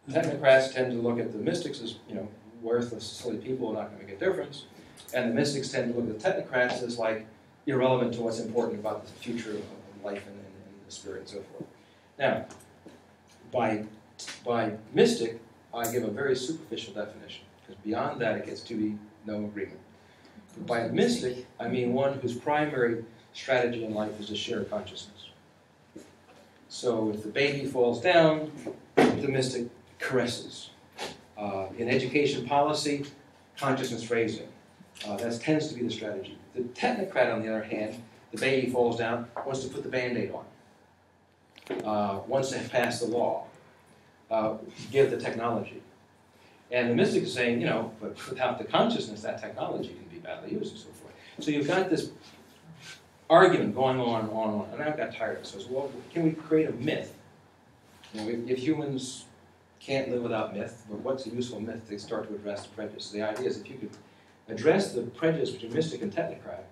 Technocrats tend to look at the mystics as, you know, worthless, silly people who are not going to make a difference. And the mystics tend to look at the technocrats as like irrelevant to what's important about the future of life and the spirit and so forth. Now, by mystic, I give a very superficial definition, because beyond that it gets to be no agreement. By mystic, I mean one whose primary strategy in life is to share consciousness. So if the baby falls down, the mystic caresses. In education policy, consciousness raising. That tends to be the strategy. The technocrat, on the other hand, the baby falls down, wants to put the Band-Aid on. Wants to pass the law. Give the technology. And the mystic is saying, you know, but without the consciousness, that technology can be badly used and so forth. So you've got this argument going on and on and on, and I got tired of it. So I said, well, can we create a myth? You know, if humans can't live without myth, but what's a useful myth to start to address the prejudice? The idea is if you could address the prejudice between mystic and technocrat,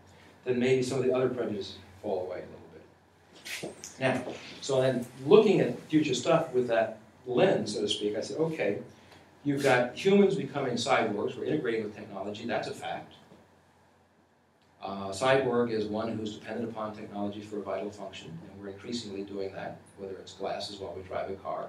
then maybe some of the other prejudices fall away a little bit. Now, so then looking at future stuff with that lens, so to speak, I said, okay, you've got humans becoming cyborgs, we're integrating with technology, that's a fact. Cyborg is one who's dependent upon technology for a vital function, and we're increasingly doing that, whether it's glasses while we drive a car,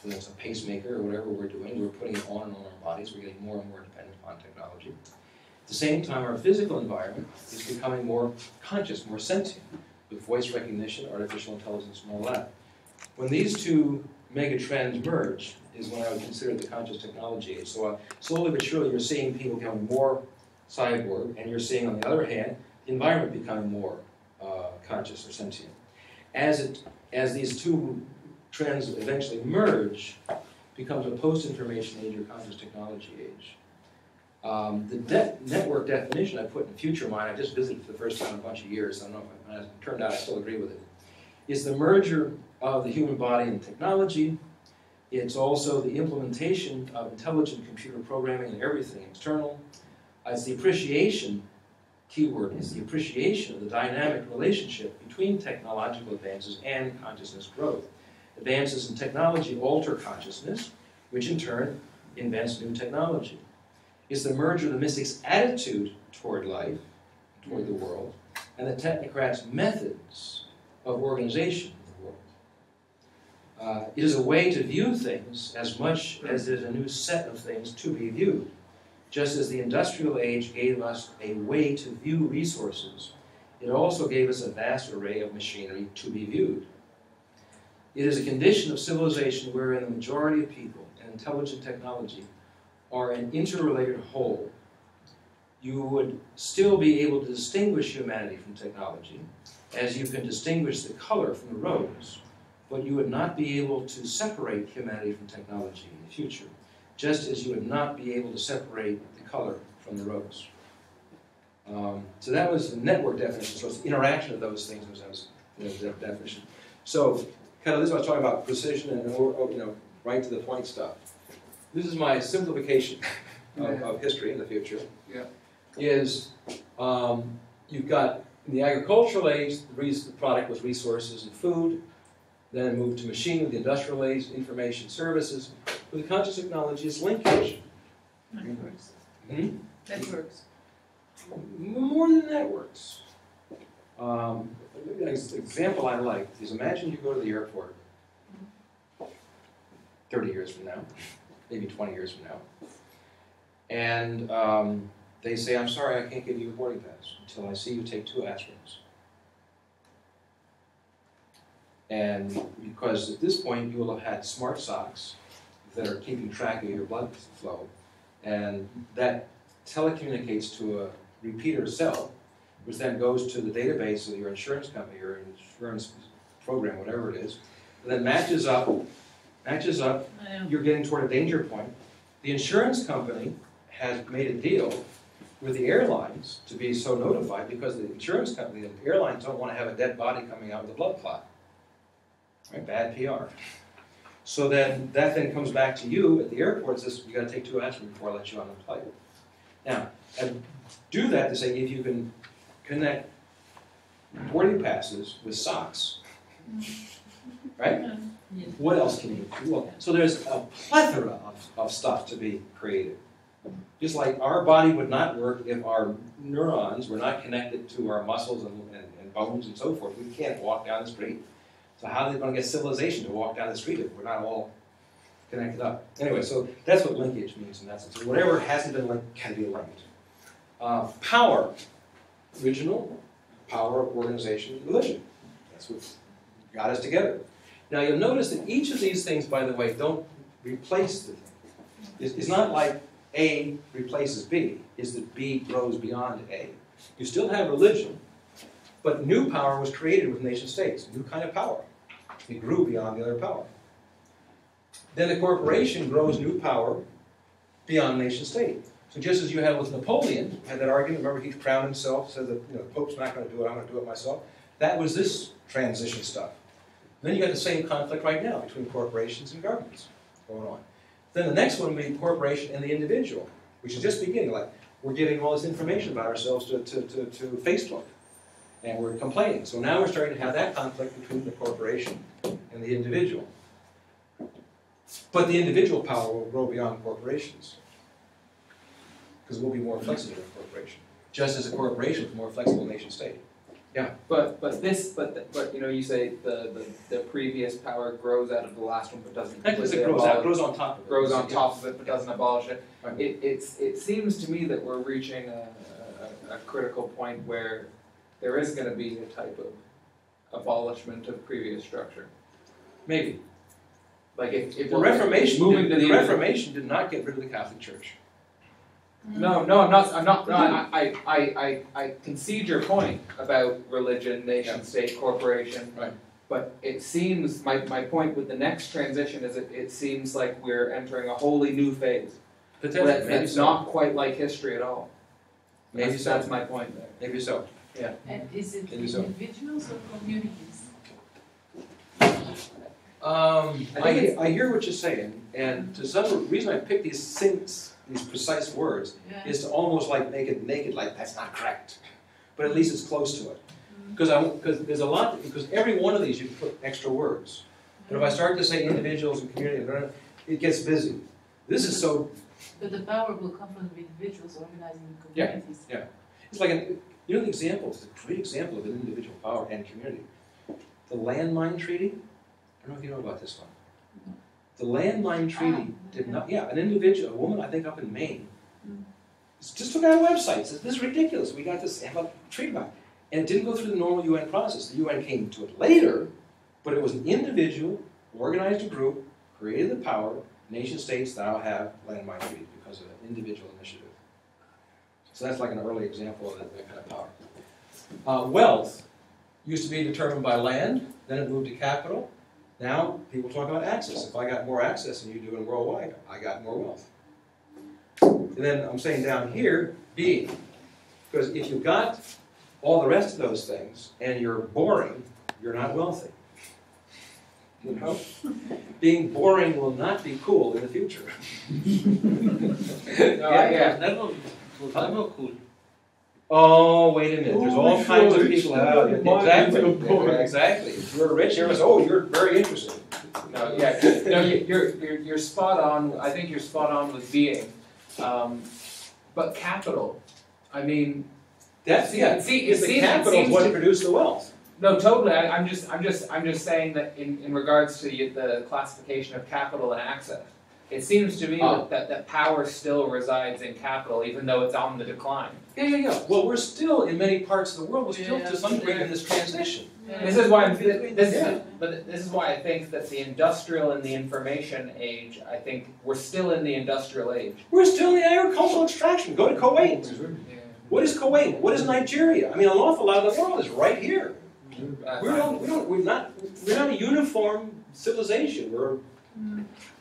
whether it's a pacemaker or whatever we're doing, we're putting it on and on our bodies, we're getting more and more dependent upon technology. At the same time, our physical environment is becoming more conscious, more sentient, with voice recognition, artificial intelligence, and all that. When these two mega trends merge is when I would consider the conscious technology age. So slowly but surely you're seeing people becoming more cyborg, and you're seeing, on the other hand, the environment becoming more conscious or sentient. As these two trends eventually merge, becomes a post-information age or conscious technology age. The network definition I put in Future Mind, I just visited for the first time in a bunch of years, I don't know if it turned out I still agree with it, is the merger of the human body and technology. It's also the implementation of intelligent computer programming and everything external. It's the appreciation, keyword, is the appreciation of the dynamic relationship between technological advances and consciousness growth. Advances in technology alter consciousness, which in turn invents new technology. It's the merger of the mystic's attitude toward life, toward the world, and the technocrat's methods of organization of the world. It is a way to view things as much as there's a new set of things to be viewed. Just as the industrial age gave us a way to view resources, it also gave us a vast array of machinery to be viewed. It is a condition of civilization wherein the majority of people and intelligent technology are an interrelated whole. You would still be able to distinguish humanity from technology, as you can distinguish the color from the rose, but you would not be able to separate humanity from technology in the future, just as you would not be able to separate the color from the rose. So that was the network definition. So it's the interaction of those things was the definition. So kind of this is what I was talking about, precision and right to the point stuff. This is my simplification of history in the future. Yeah. Is you've got in the agricultural age, the product was resources and food. Then it moved to machine with the industrial age, information services. With the conscious technology, it's linkage. Networks. Hmm? Networks. More than networks. An example I like is imagine you go to the airport 30 years from now, maybe 20 years from now, and they say, I'm sorry, I can't give you a boarding pass until I see you take 2 aspirins. And because at this point you will have had smart socks that are keeping track of your blood flow, and that telecommunicates to a repeater cell, which then goes to the database of your insurance company, your insurance program, whatever it is, then matches up, you're getting toward a danger point. The insurance company has made a deal with the airlines to be so notified because the insurance company, the airlines don't want to have a dead body coming out with a blood clot. Right? Bad PR. So then that then comes back to you at the airport and says, you got to take 2 aspirin before I let you on the flight. Now, I do that to say if you can connect boarding passes with socks, right? Yes. What else can you do? Well, so there's a plethora of stuff to be created. Just like our body would not work if our neurons were not connected to our muscles and bones and so forth. We can't walk down the street. So how are they going to get civilization to walk down the street if we're not all connected up? Anyway, so that's what linkage means in that sense. So whatever hasn't been linked can be linked. Power. Original, power, organization, religion. That's what got us together. Now you'll notice that each of these things, by the way, don't replace the thing. It's not like A replaces B. It's that B grows beyond A. You still have religion, but new power was created with nation states. New kind of power. It grew beyond the other power. Then the corporation grows new power beyond nation state. So just as you had with Napoleon, had that argument, remember he crowned himself, said that the Pope's not going to do it, I'm going to do it myself. That was this transition stuff. Then you got the same conflict right now between corporations and governments going on. Then the next one will be corporation and the individual, which is just beginning. Like we're giving all this information about ourselves to Facebook, and we're complaining. So now we're starting to have that conflict between the corporation and the individual. But the individual power will grow beyond corporations, because we'll be more flexible than a corporation, just as a corporation is more flexible nation state. Yeah. But you know, you say the previous power grows out of the last one, but doesn't Because completely it grows abolish. out, grows on top of it. Grows on top of it, but doesn't abolish it. Right. It seems to me that we're reaching a critical point where there is going to be a type of abolishment of previous structure. Maybe. Like if The Reformation, moving to the the Reformation did not get rid of the Catholic Church. No, I'm not. No, I concede your point about religion, nation, state, corporation. Right. But it seems my point with the next transition is it seems like we're entering a wholly new phase. Potentially, maybe It's so. not quite like history at all. Maybe so. That's my point there. Maybe so. And is it Maybe so. individuals or communities? I hear what you're saying, and to some reason I picked these precise words Yeah. is to almost like make it naked, like that's not correct, but at least it's close to it. Because there's a lot, because every one of these you can put extra words. But if I start to say individuals and community, it gets busy. This is so. But the power will come from the individuals organizing the Yeah. communities. Yeah. It's like the example, it's a great example of an individual power and community. The landmine treaty. I don't know if you know about this one. The landmine treaty did not, an individual, a woman I think up in Maine, just took out a website, said this is ridiculous, we got this, have a treaty about it. And it didn't go through the normal UN process. The UN came to it later, but it was an individual, organized a group, created the power, nation states now have landmine treaties because of an individual initiative. So that's like an early example of that kind of power. Wealth used to be determined by land, then it moved to capital. Now, people talk about access. If I got more access than you do in worldwide, I got more wealth. And then I'm saying down here, being. Because if you've got all the rest of those things and you're boring, you're not wealthy. You know? Being boring will not be cool in the future. Never cool. Oh, wait a minute. There's Oh, all if kinds you're of rich, people then out you might Exactly. feel boring. Exactly. If you're rich, you're very interesting. No, you're spot on. I think you're spot on with being, but capital. I mean, That's it It's the seems capital what produced the wealth. No, totally. I'm just saying that in regards to the classification of capital and access, it seems to me that power still resides in capital, even though it's on the decline. Yeah. Well, we're still in many parts of the world. We're still to some degree in this transition. This is why this is why I think that the industrial and the information age. I think we're still in the industrial age. We're still in the agricultural extraction. Go to Kuwait. What is Kuwait? What is Nigeria? I mean, an awful lot of the world is right here. We're not a uniform civilization. We're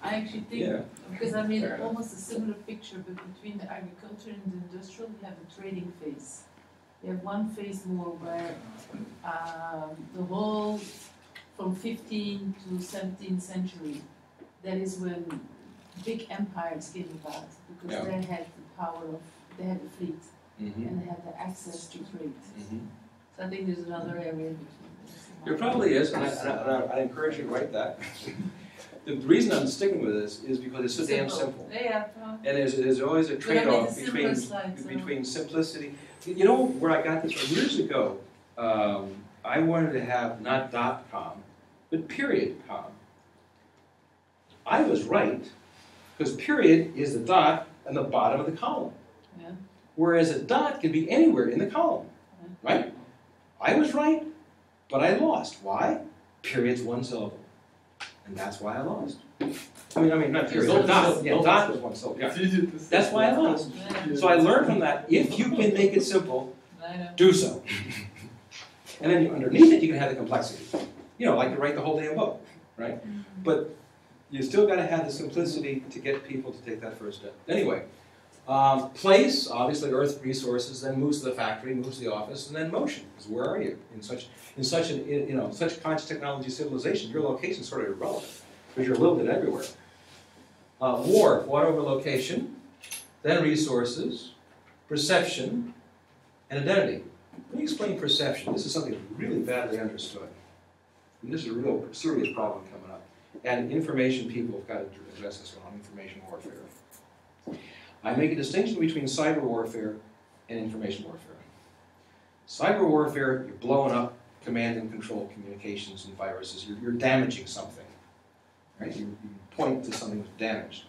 I actually think, Yeah. because I made Fair enough. almost a similar picture, but between the agriculture and the industrial, you have a trading phase. You have one phase more where the whole, from 15th to 17th century, that is when big empires came about, because Yeah. they had the power of, they had the fleet, Mhm. and they had the access to trade. Mhm. So I think there's another area between this. There probably is, and I encourage you to write that. The reason I'm sticking with this is because it's so damn simple. Yeah. And there's always a But I made trade-off the simpler between, slide, so- between simplicity. You know where I got this from? Years ago, I wanted to have not .com, but .com. I was right, because period is the dot on the bottom of the column. Yeah. Whereas a dot can be anywhere in the column, right? I was right, but I lost. Why? Period's one syllable. And that's why I lost. I mean, not period, but dot. Yeah, dot was one syllable. Yeah. That's why I lost. So I learned from that, if you can make it simple, I know. do so. And then underneath it, you can have the complexity. You know, like to write the whole damn book, right? But you still got to have the simplicity to get people to take that first step. Anyway, place, obviously Earth resources, then moves to the factory, moves to the office, and then motion. Because where are you in such conscious technology civilization? Your location is sort of irrelevant because you're a little bit everywhere. War, what over location, then resources, perception, and identity. Let me explain perception. This is something that's really badly understood. And this is a real serious problem coming up. And information people have got to address this one on information warfare. I make a distinction between cyber warfare and information warfare. Cyber warfare, you're blowing up command and control communications and viruses. You're damaging something. Right? You point to something that's damaged.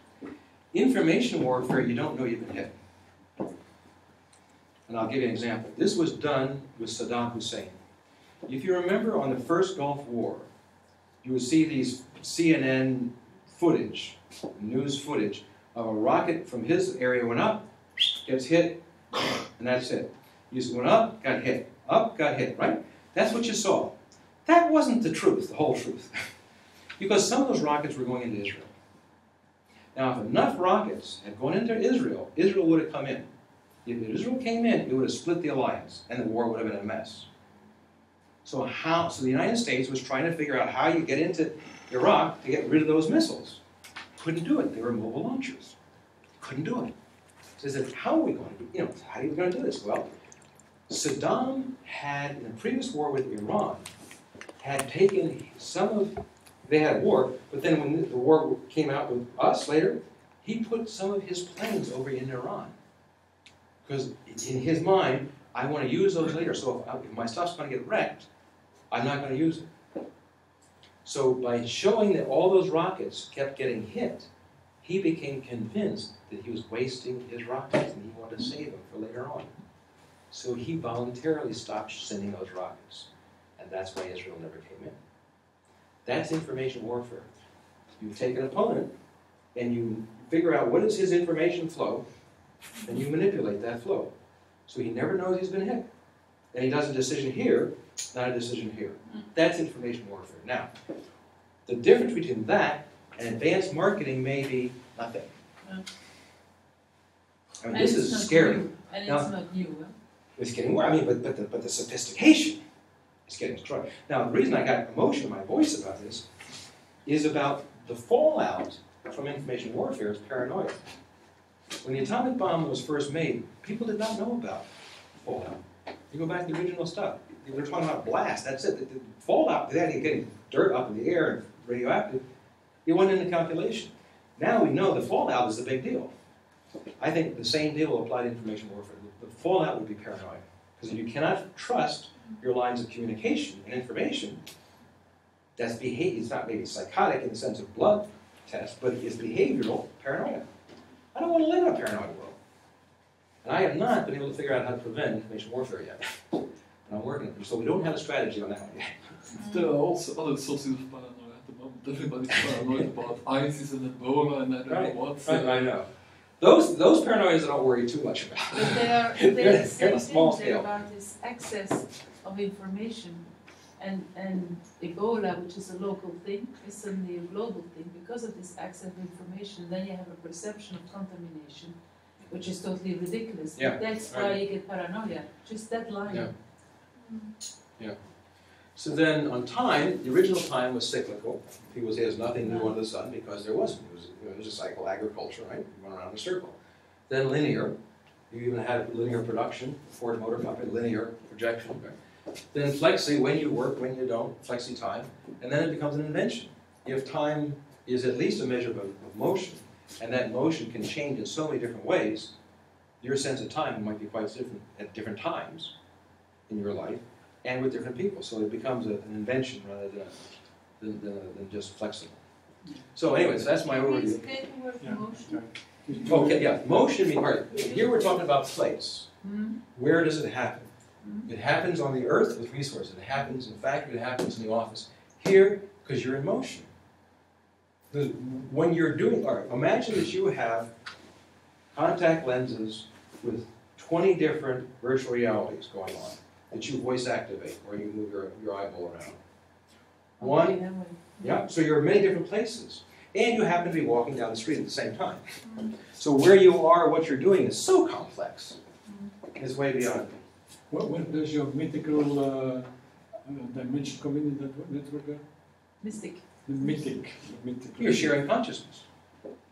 Information warfare, you don't know you've been hit. And I'll give you an example. This was done with Saddam Hussein. If you remember on the first Gulf War, you would see these CNN footage, news footage, of a rocket from his area went up, gets hit, and that's it. You went up, got hit, right? That's what you saw. That wasn't the truth, the whole truth. Because some of those rockets were going into Israel. Now, if enough rockets had gone into Israel, Israel would have come in. If Israel came in, it would have split the alliance, and the war would have been a mess. So the United States was trying to figure out how you get into Iraq to get rid of those missiles. Couldn't do it. They were mobile launchers. Couldn't do it. So they said, how are we going to do it? How are we going to do this? Well, Saddam had, in the previous war with Iran, had taken they had a war, but then when the war came out with us later, he put some of his planes over in Iran. Because in his mind, I want to use those later, so if my stuff's going to get wrecked, I'm not going to use it. So by showing that all those rockets kept getting hit, he became convinced that he was wasting his rockets and he wanted to save them for later on. So he voluntarily stopped sending those rockets. And that's why Israel never came in. That's information warfare. You take an opponent and you figure out what is his information flow, and you manipulate that flow. So he never knows he's been hit. And he does a decision here, not a decision here. That's information warfare. Now, the difference between that and advanced marketing may be nothing. I mean, this is scary. And Now, it's not new, huh? It's getting worse. I mean, but the sophistication is getting stronger. Now, the reason I got emotion in my voice about this is about the fallout from information warfare is paranoia. When the atomic bomb was first made, people did not know about fallout. You go back to the original stuff. They were talking about blast. That's it. The fallout, they had to get dirt up in the air and radioactive. It wasn't in the calculation. Now we know the fallout is the big deal. I think the same deal will apply to information warfare. The fallout would be paranoia. Because if you cannot trust your lines of communication and information, that's behavior. It's not maybe psychotic in the sense of blood test, but it's behavioral paranoia. I don't want to live in a paranoid world. And I have not been able to figure out how to prevent information warfare yet. And I'm working on it. So we don't have a strategy on that one yet. There are also other sources of paranoia at the moment. Everybody's paranoid about ISIS and Ebola and I don't know what. Right, I know. Those paranoias I don't worry too much about. But they are They're the same a small thing scale. about this access of information And Ebola, which is a local thing, is suddenly a global thing because of this access of information. Then you have a perception of contamination, which is totally ridiculous. Yeah. That's why you get paranoia. Just that line. Yeah. Yeah. So then on time, the original time was cyclical. People say there's nothing new under the sun because there wasn't. It was a cycle, agriculture, right? You went around in a circle. Then linear. You even had linear production, Ford Motor Company, linear projection. Right? Then flexi, when you work, when you don't, flexi time. And then it becomes an invention. If time is at least a measure of motion, and that motion can change in so many different ways, your sense of time might be quite different at different times in your life and with different people. So it becomes an invention rather than just flexible. So anyways, that's my overview. Explain the word motion. Okay, yeah, motion, all right, here we're talking about place. Where does it happen? It happens on the earth with resources. It happens in factory, it happens in the office. Here, because you're in motion. When you're doing, all right, imagine that you have contact lenses with 20 different virtual realities going on that you voice activate, or you move your eyeball around. One, yeah, so you're in many different places. And you happen to be walking down the street at the same time. So where you are, what you're doing is so complex. It's way beyond me. Where does your mythical dimension come in that network there? Mystic. The mythical. You're sharing consciousness.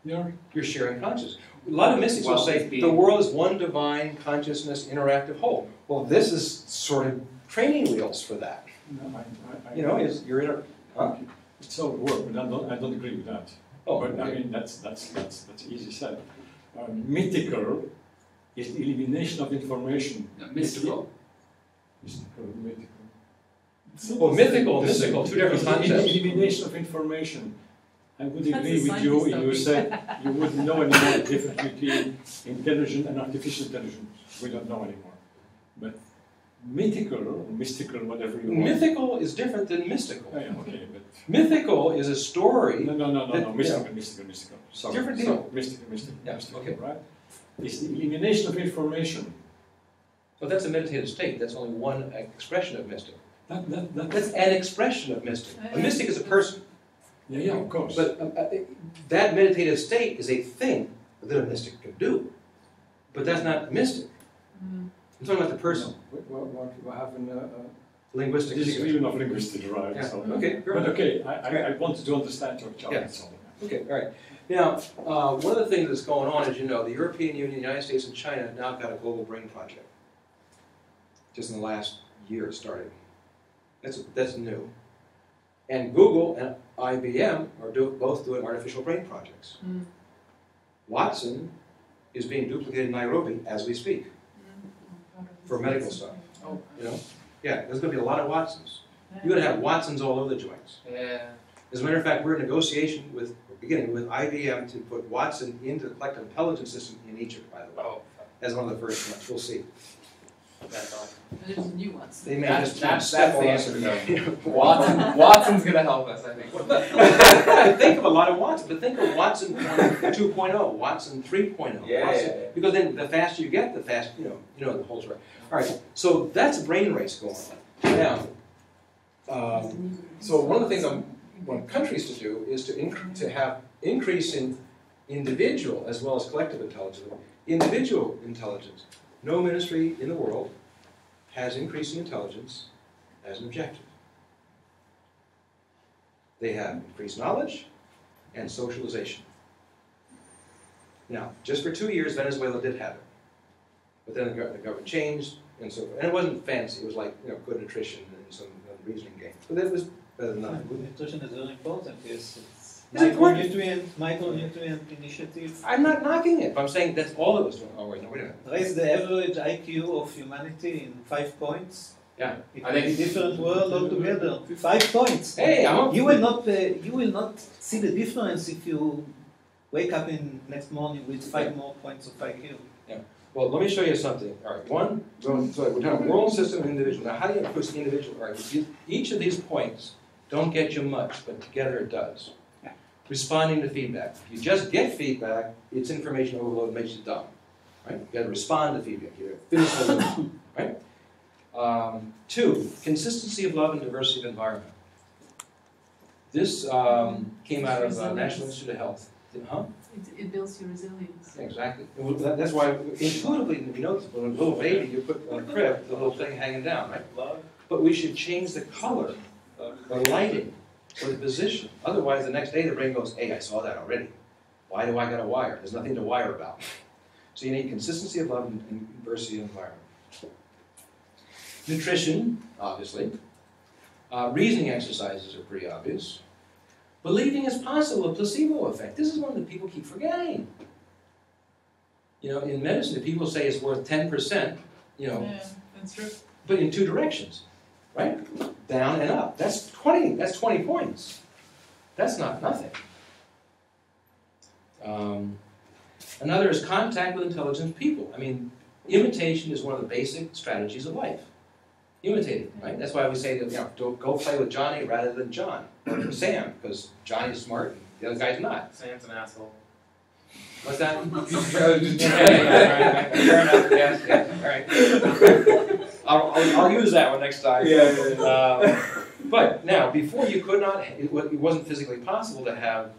Yeah. You're sharing consciousness. A lot of mystics will say the world is one divine consciousness interactive whole. Well, this is sort of training wheels for that. No, You know, you're in a... Huh? It's all work, but I don't agree with that. Oh, but okay. I mean that's easy said. Mythical is the elimination of information. Mystical. Mythical. Well, mythical, mystical, two different concepts. Elimination of information. I would That's agree a with you if you scientist said you wouldn't know anymore the difference between intelligent and artificial intelligence. We don't know anymore. But mythical or mystical, whatever you want. Mythical is different than mystical. Oh, yeah, okay, but Mythical is a story. no. Mystical. Sorry. Different deal. Mystical. Yeah, mystical, okay. right? It's the elimination of information. Well, that's a meditative state. That's only one expression of mystic. That's That, an expression of mystic. A mystic is a person. yeah, of course. But that meditative state is a thing that a mystic can do. But that's not mystic. I'm talking about the person. We're having a Linguistic. disagreement of linguistics, right? Yeah. So, Okay, fair but enough. okay, I wanted to understand your challenge. Yeah. That's all. Okay, all right. Now, one of the things that's going on, as you know, the European Union, the United States, and China have now got a global brain project. Just in the last year it started. That's new. And Google and IBM are both doing artificial brain projects. Watson is being duplicated in Nairobi as we speak for medical stuff. You know? Yeah, there's going to be a lot of Watsons. You're going to have Watsons all over the joints. Yeah. As a matter of fact, we're in negotiation beginning with IBM to put Watson into the collective intelligence system in Egypt, by the way. Oh, As one of the first ones. We'll see. that's awesome. There's a new ones. They may That's just the on answer us. to that. Watson's gonna help us, I think. Think of a lot of Watson, but think of Watson 2.0, Watson 3.0. Yeah, Watson, yeah, yeah. Because then the faster you get, the faster, you know the whole story. All right, so that's a brain race going on. Now, so one of the things I want countries to do is to have increase in individual as well as collective intelligence. Individual intelligence. No ministry in the world has increasing intelligence as an objective. They have increased knowledge and socialization. Now, just for 2 years, Venezuela did have it. But then the government changed, and so and it wasn't fancy. It was like good nutrition and some reasoning games. But that was better than nothing. Good nutrition is very important, yes. It's important. Micronutrient initiative. I'm not knocking it, but I'm saying that's all it was doing. Oh, wait, no, wait a minute. Raise the average IQ of humanity in 5 points. Yeah. It I will be think- a different world altogether. 5 points. Hey, I'm up. You will not see the difference if you wake up in next morning with 5 more points of IQ. Well, let me show you something. All right, one, so we're talking world system and individual. Now, how do you push the individual? All right, each of these points don't get you much, but together it does. Responding to feedback. If you just get feedback, it's information overload, makes you dumb. Right? You got to respond to feedback. You got to finish the loop. Right? 2, consistency of love and diversity of environment. This came out of National Institute of Health. Huh? It builds your resilience. Exactly. That's why intuitively, you know, when a little baby, you put on a crib, the little thing hanging down, right? But we should change the color, the lighting, or the position. Otherwise, the next day the brain goes, hey, I saw that already. Why do I got to wire? There's nothing to wire about. So you need consistency of love and diversity of environment. Nutrition, obviously. Reasoning exercises are pretty obvious. Believing is possible, a placebo effect. This is one that people keep forgetting. You know, in medicine, if people say it's worth 10%, you know, Yeah, that's true. but in 2 directions, right? Down and up. That's 20 points. That's not nothing. Another is contact with intelligent people. I mean, imitation is one of the basic strategies of life. Imitating, right? That's why we say that, you know, don't go play with Johnny rather than John or Sam, because Johnny's smart and the other guy's not. Sam's an asshole. What's that? Yeah, fair enough. Yes, all right. I'll use that one next time. But now, before you could not, it wasn't physically possible to have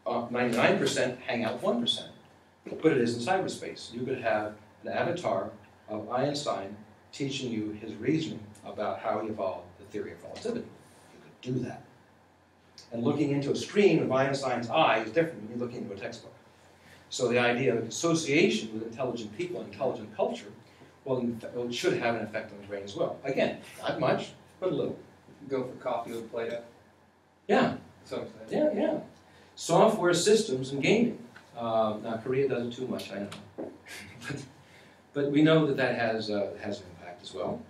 99% hang out with 1%. But it is in cyberspace. You could have an avatar of Einstein teaching you his reasoning about how he evolved the theory of relativity. You could do that. And looking into a screen with Einstein's eye is different when you're looking into a textbook. So the idea of association with intelligent people and intelligent culture, well, it should have an effect on the brain as well. Again, not much, but a little. Go for coffee with Plato. Yeah. So I'm saying. Yeah. Software systems and gaming. Now, Korea doesn't too much, I know. But we know that that has an impact as well.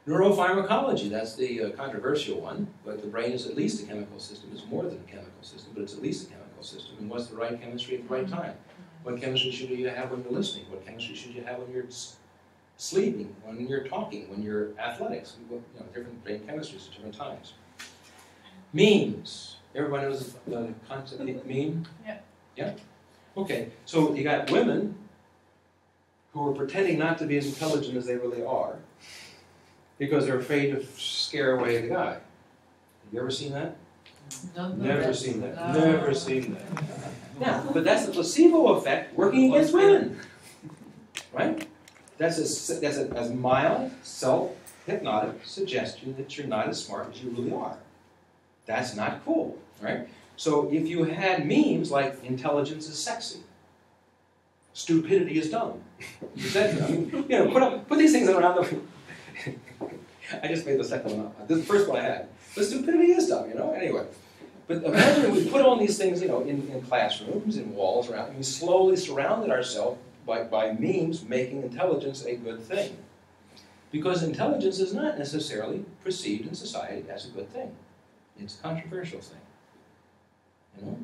Neuropharmacology, that's the controversial one, but the brain is at least a chemical system. It's more than a chemical system, but it's at least a chemical system. And what's the right chemistry at the right time? What chemistry should you have when you're listening? What chemistry should you have when you're sleeping, when you're talking, when you're athletics? You know, different brain chemistries at different times. Memes. Everybody knows the concept of meme? Yeah. Yeah? Okay, so you got women who are pretending not to be as intelligent as they really are because they're afraid to scare away the guy. Have you ever seen that? Never seen that. No. Never seen that. Now, but that's the placebo effect working against women, right? That's a mild, self-hypnotic suggestion that you're not as smart as you really are. That's not cool, right? So if you had memes like intelligence is sexy, stupidity is dumb, etc. I mean, you know, put these things around the. I just made the second one up. This is the first one I had. But stupidity is dumb, you know. Anyway, but imagine we put all these things, you know, in classrooms, in walls around, and we slowly surrounded ourselves by memes making intelligence a good thing, because intelligence is not necessarily perceived in society as a good thing. It's a controversial thing. You know?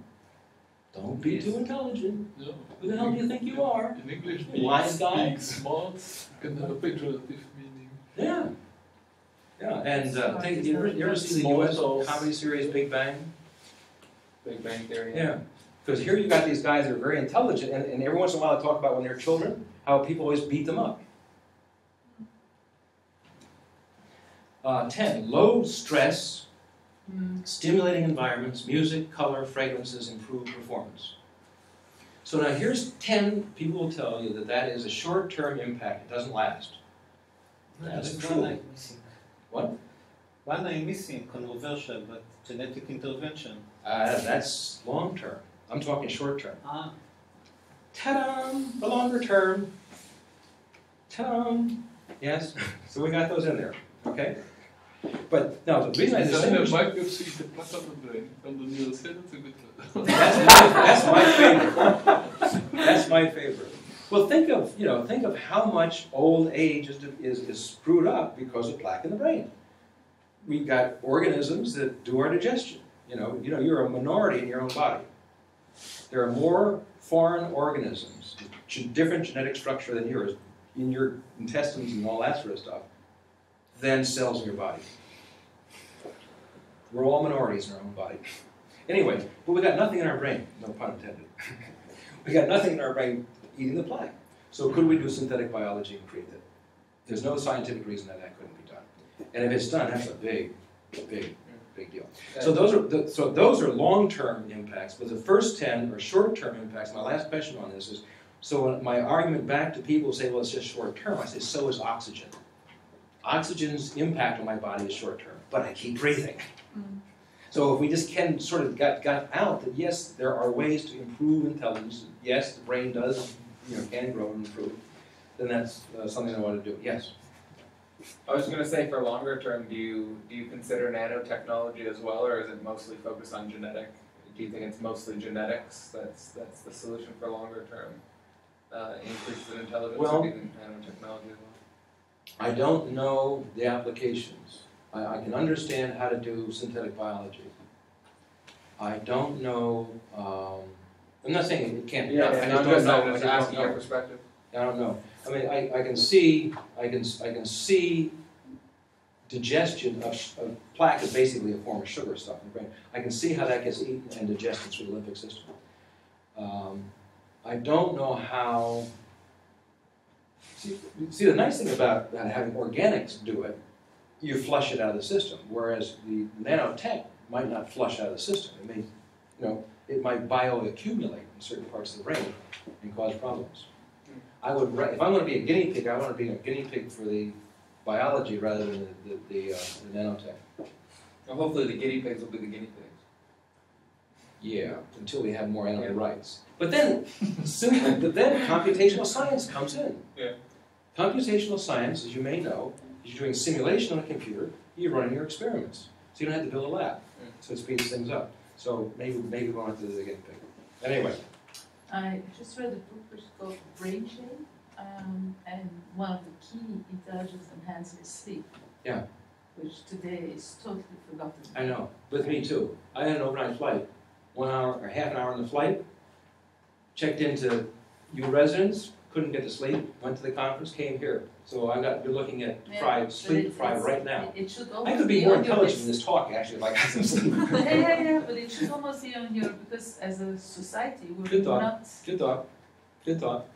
Don't be too intelligent. No. Who the hell do you think you are? In English, Wise guy? being smart can have a pejorative meaning. Yeah. Yeah, and you ever see the U.S. comedy series Big Bang? Big Bang Theory. Yeah. Because here you got these guys that are very intelligent, and every once in a while they talk about when they're children, how people always beat them up. 10, low stress, stimulating environments, music, color, fragrances, improve performance. So now here's 10 people will tell you that that is a short-term impact. It doesn't last. That's true. One I'm missing. What? One I'm missing, controversial, but genetic intervention. That's long-term. I'm talking short-term. Ah, Ta-da! The longer term. Ta-da! Yes? So we got those in there. Okay? But now the reason I distinguish... biopsy the plaque on the brain from the neurocell to good. That's my favorite. That's my favorite. Well, think of how much old age is screwed up because of plaque in the brain. We've got organisms that do our digestion. You know, you're a minority in your own body. There are more foreign organisms, different genetic structure than yours, in your intestines and all that sort of stuff, than cells in your body. We're all minorities in our own body. Anyway, but we got nothing in our brain, no pun intended. We got nothing in our brain eating the plaque. So could we do synthetic biology and create that? There's no scientific reason that that couldn't be done. And if it's done, that's a big deal. So those are long-term impacts, but the first 10 are short-term impacts. My last question on this is, so when my argument back to people who say, well, it's just short-term, I say, so is oxygen. Oxygen's impact on my body is short-term, but I keep breathing. So if we just can sort of got out that yes, there are ways to improve intelligence, yes, the brain does, can grow and improve, then that's something I want to do. Yes? I was going to say, for longer term, do you consider nanotechnology as well, or is it mostly focused on genetic? Do you think it's mostly genetics that's the solution for longer term increases in intelligence, or do you think nanotechnology as well? I don't know the applications. I can understand how to do synthetic biology. I don't know. I'm not saying it can't be done. I just don't know. I'm just asking your perspective. I don't know. I mean, I can see digestion of plaque is basically a form of sugar stuff in the brain. I can see how that gets eaten and digested through the limbic system. I don't know how. See, the nice thing about having organics do it, you flush it out of the system, whereas the nanotech might not flush out of the system. It may, it might bioaccumulate in certain parts of the brain and cause problems. If I want to be a guinea pig, I want to be a guinea pig for the biology rather than the nanotech. Well, hopefully the guinea pigs will be the guinea pigs. Yeah, until we have more animal rights. But then computational science comes in. Yeah. Computational science, as you may know, is you're doing simulation on a computer, you're running your experiments. So you don't have to build a lab. So it speeds things up. So maybe we won't have to do the guinea pig. Anyway. I just read a book which is called Brain Chain, and one of the key intelligence enhancers is sleep. Yeah. Which today is totally forgotten. I know. With me too. I had an overnight flight. 1 hour or half an hour on the flight. Checked into your residence. Couldn't get to sleep. Went to the conference. Came here. So you're looking at sleep deprived right now. It should I could be more intelligent in this talk actually if I got some sleep. yeah, but it should almost be on your, because as a society we're not Good thought. Good thought.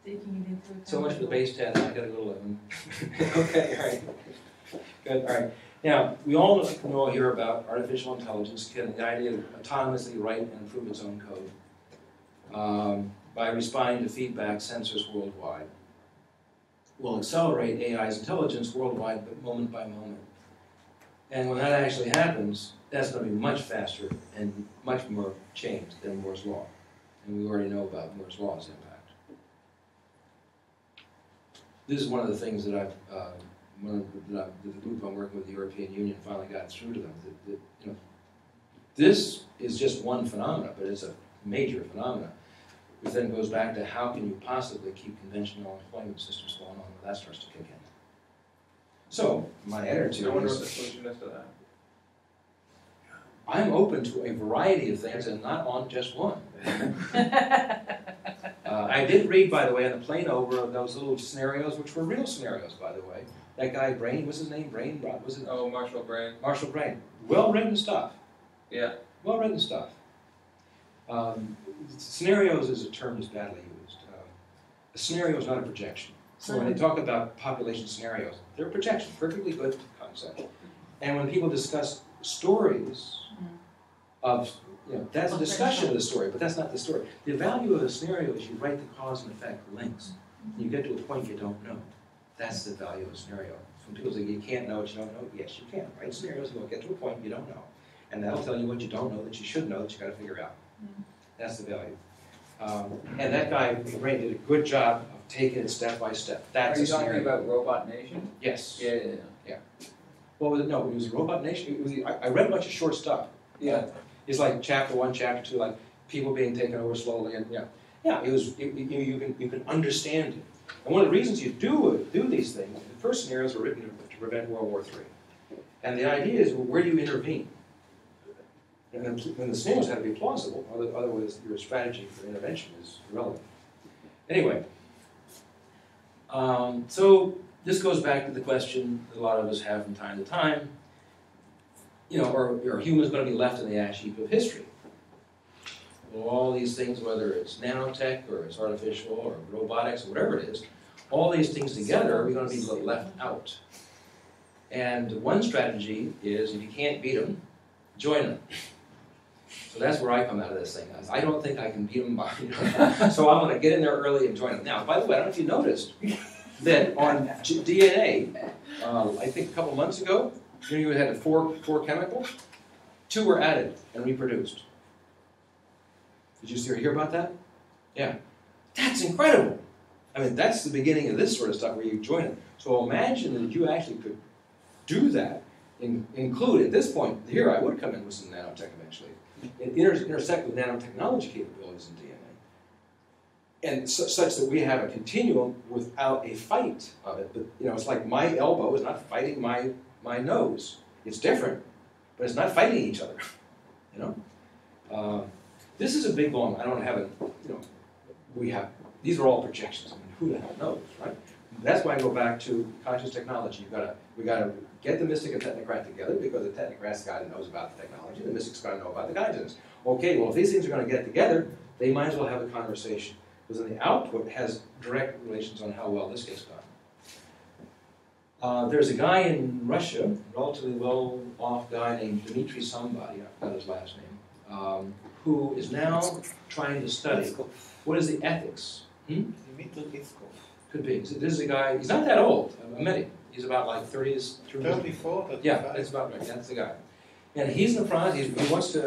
taking it into account. So much for the base 10. I gotta go to 11. Okay, all right. Good, all right. Now, we all know here about artificial intelligence, the idea of autonomously write and improve its own code by responding to feedback sensors worldwide. Will accelerate AI's intelligence worldwide, but moment by moment. And when that actually happens, that's going to be much faster and much more changed than Moore's Law. And we already know about Moore's Law's impact. This is one of the things that the group I'm working with, the European Union, finally got through to them. This is just one phenomenon, but it's a major phenomenon. Which then goes back to how can you possibly keep conventional employment systems going on when that starts to kick in. So, my attitude I wonder is, what the solution is to that. I'm open to a variety of things and not on just one. I did read, by the way, on the plane over those little scenarios, which were real scenarios, by the way. That guy, Brain, what's his name? Brain? Was it? Oh, Marshall Brain. Marshall Brain. Well-written stuff. Yeah. Well-written stuff. Scenarios is a term that's badly used. A scenario is not a projection. So when they talk about population scenarios, they're a projection, perfectly good concept. And when people discuss stories of, that's a discussion of the story, but that's not the story. The value of a scenario is you write the cause and effect links. You get to a point you don't know. That's the value of a scenario. When people say you can't know what you don't know, yes you can. Write scenarios, you'll get to a point you don't know. And that'll tell you what you don't know that you should know that you got to figure out. That's the value. And that guy, Ray, did a good job of taking it step by step. That's Are you a scenario. talking about Robot Nation? Yes. Yeah. What was it? No, it was Robot Nation. It was I read a bunch of short stuff. Yeah. It's like chapter 1, chapter 2, like people being taken over slowly, and it was. You can understand it. And one of the reasons you do these things, the first scenarios were written to prevent World War III, and the idea is, well, where do you intervene? And then the scenarios had to be plausible, otherwise your strategy for intervention is irrelevant. Anyway, so this goes back to the question that a lot of us have from time to time, are humans going to be left in the ash heap of history? Well, all these things, whether it's nanotech or it's artificial or robotics or whatever it is, all these things together, we're going to be left out. And one strategy is, if you can't beat them, join them. So that's where I come out of this thing. I don't think I can beat them by, so I'm going to get in there early and join them. Now, by the way, I don't know if you noticed that on DNA, I think a couple months ago, you had four chemicals, 2 were added and reproduced. Did you hear about that? Yeah. That's incredible. I mean, that's the beginning of this sort of stuff where you join it. So imagine that you actually could do that, include at this point, here I would come in with some nanotech eventually, and intersect with nanotechnology capabilities in DNA. And such that we have a continuum without a fight of it. But it's like my elbow is not fighting my nose. It's different, but it's not fighting each other. This is a big long. I don't have it. We have. These are all projections. I mean, who the hell knows, right? That's why I go back to conscious technology. We gotta get the mystic and technocrat together, because the technocrat's the guy that knows about the technology. The mystic's got to know about the consciousness. Okay, well, if these things are going to get together, they might as well have a conversation, because then the output has direct relations on how well this gets done. There's a guy in Russia, a relatively well-off guy named Dmitry somebody, I forgot his last name, who is now trying to study what is the ethics. Dmitry Could be. So this is a guy, he's not that old. I met him. He's about like 30s. 34, 35. Yeah, that's about right. That's the guy. And he's in the process, he wants to,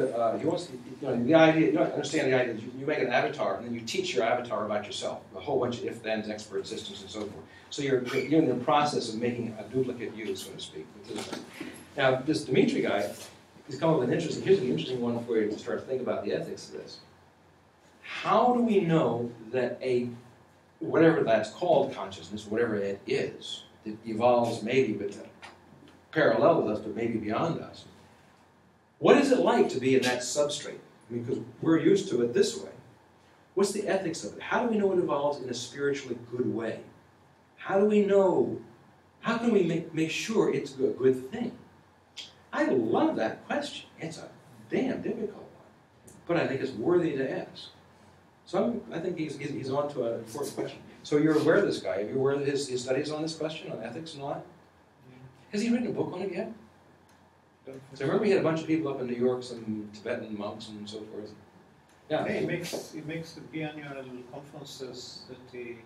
the idea, understand the idea that you make an avatar and then you teach your avatar about yourself. A whole bunch of if-thens, expert systems, and so forth. So you're in the process of making a duplicate you, so to speak. Now, this Dmitry guy, he's come up with here's an interesting one for you to start to think about the ethics of this. How do we know that whatever that's called consciousness, whatever it is, that evolves maybe but parallel with us, but maybe beyond us. What is it like to be in that substrate? I mean, because we're used to it this way. What's the ethics of it? How do we know it evolves in a spiritually good way? How do we know? How can we make sure it's a good thing? I love that question. It's a damn difficult one, but I think it's worthy to ask. So I think he's on to an important question. So you're aware of this guy. Are you aware of his studies on this question, on ethics and all that? Has he written a book on it yet? So I remember he had a bunch of people up in New York, some Tibetan monks and so forth. Yeah. He makes the biannual conferences that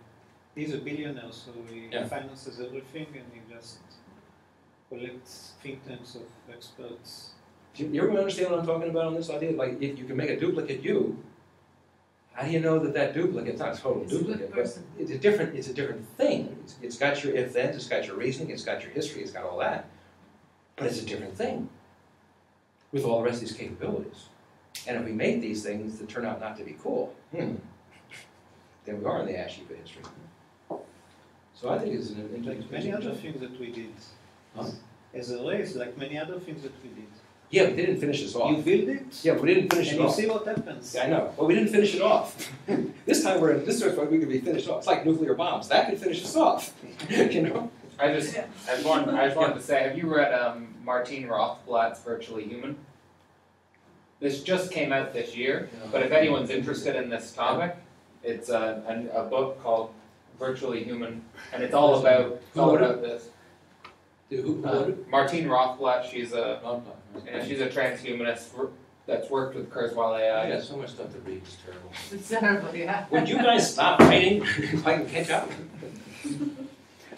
he's a billionaire, so he finances everything and he just collects think tanks of experts. Do you ever understand what I'm talking about on this idea? Like, if you can make a duplicate you, how do you know that that duplicate's not a total duplicate, but it's a different thing. It's got your if-thens, it's got your reasoning, it's got your history, it's got all that. But it's a different thing with all the rest of these capabilities. And if we make these things that turn out not to be cool, then we are in the ash heap of history. So I think it's an interesting. Many other things that we did. Huh? As a race, like many other things that we did. Yeah, but they didn't finish us off. You build it? Yeah, but we didn't finish it off. And you see what happens. Yeah, I know. But we didn't finish it off. This time we're in this sort of we could be finished off. It's like nuclear bombs. That could finish us off. You know? I just wanted to say, have you read Martine Rothblatt's Virtually Human? This just came out this year, but if anyone's interested in this topic, it's a book called Virtually Human, and it's all about this. Martine Rothblatt, she's a transhumanist that's worked with Kurzweil AI. Yeah, so much stuff to read. It's terrible. It's terrible, yeah. Would you guys stop fighting if I can catch up?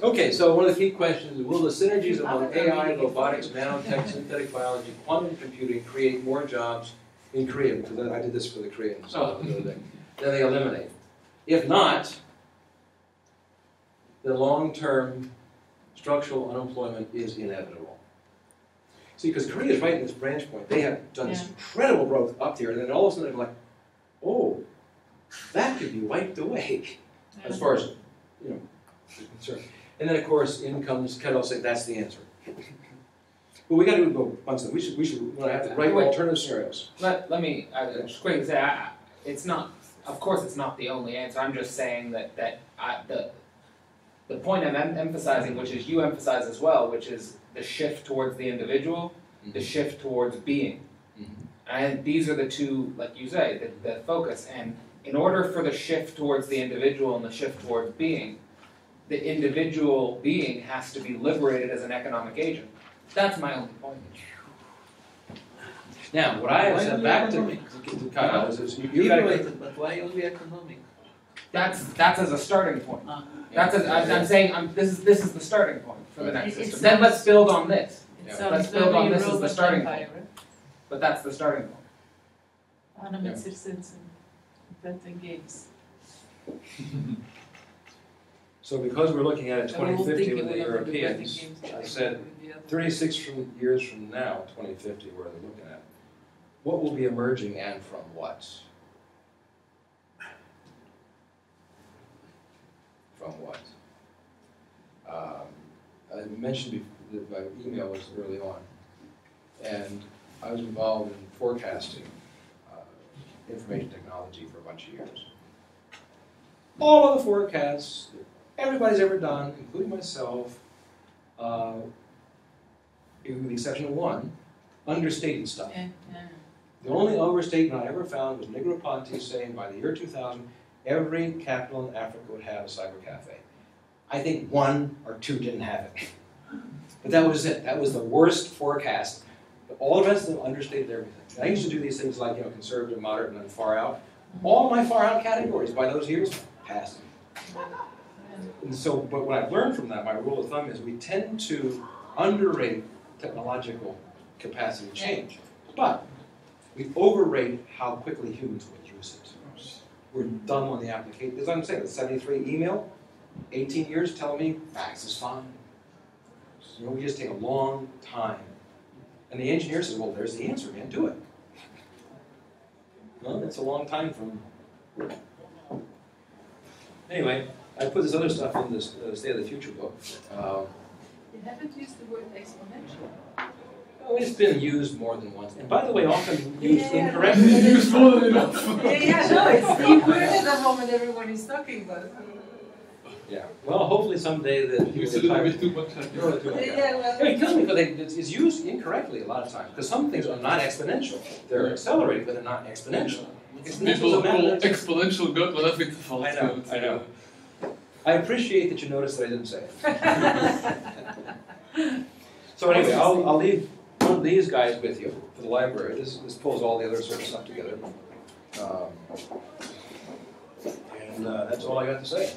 Okay, so one of the key questions is, will the synergies among AI, robotics, nanotech, synthetic biology, quantum computing create more jobs in Korea? Because I did this for the Koreans the other day. Then they eliminate. If not, the long-term structural unemployment is inevitable. See, because Korea is right in this branch point. They have done this incredible growth up here, and then all of a sudden they're like, oh, that could be wiped away, as far as, you know, is concerned. And then, of course, in comes Kettle saying that's the answer. But we got to do a bunch of them. We should have the right alternative scenarios. Let me just quickly say, it's not. Of course, it's not the only answer. I'm just saying that the point I'm emphasizing, which is you emphasize as well, which is the shift towards the individual, the shift towards being, and these are the two, like you say, the focus. And in order for the shift towards the individual and the shift towards being, the individual being has to be liberated as an economic agent. That's my only point. Now, what I have Why said only back to economic? Kyle is you gotta, Liberated, but why only economic? That's as a starting point. Yeah. I'm saying this is the starting point for the next It system. sounds- Then let's build on this. It Yeah. sounds Let's build on very this as the Roman starting Empire, point. But that's the starting point. Anna met circensen, vet and games. so because we're looking at it I will 2050 think with it the will not be betting Europeans, games, I but said with the other. 36 years from now, 2050, where they're looking at, what will be emerging and from what? From what? I mentioned that my email was early on, and I was involved in forecasting information technology for a bunch of years. All of the forecasts that everybody's ever done, including myself, with the exception of one, understated stuff. Yeah, yeah. The only overstatement I ever found was Negroponte saying by the year 2000, every capital in Africa would have a cyber cafe. I think 1 or 2 didn't have it. But that was it. That was the worst forecast. All the rest of them understated everything. And I used to do these things like, conservative, moderate, and then far out. All my far out categories by those years passed. And so, but what I've learned from that, my rule of thumb is we tend to underrate technological capacity change. But we overrate how quickly humans will use it. We're dumb on the application. As I'm saying, the 73 email, 18 years telling me fax is fine. We just take a long time. And the engineer says, well, there's the answer, man, do it. Well, it's a long time from... Anyway, I put this other stuff in this State of the Future book. You haven't used the word exponential. Oh, it's been used more than once. And by the way, often used Yeah. incorrectly. Use more than enough. Yeah, no, it's you heard it the moment everyone is talking about it. Yeah. Well, hopefully someday that Use a people little get bit too much. I think. Yeah, well, It kills me because it's used incorrectly a lot of times. Because some things are not exponential. They're accelerated, but they're not exponential. People Exponential is a call matter. exponential God, maar dat vind ik te fout. I know. I appreciate that you noticed that I didn't say it. So anyway, I'll leave one of these guys with you for the library. This pulls all the other sort of stuff together. And that's all I got to say.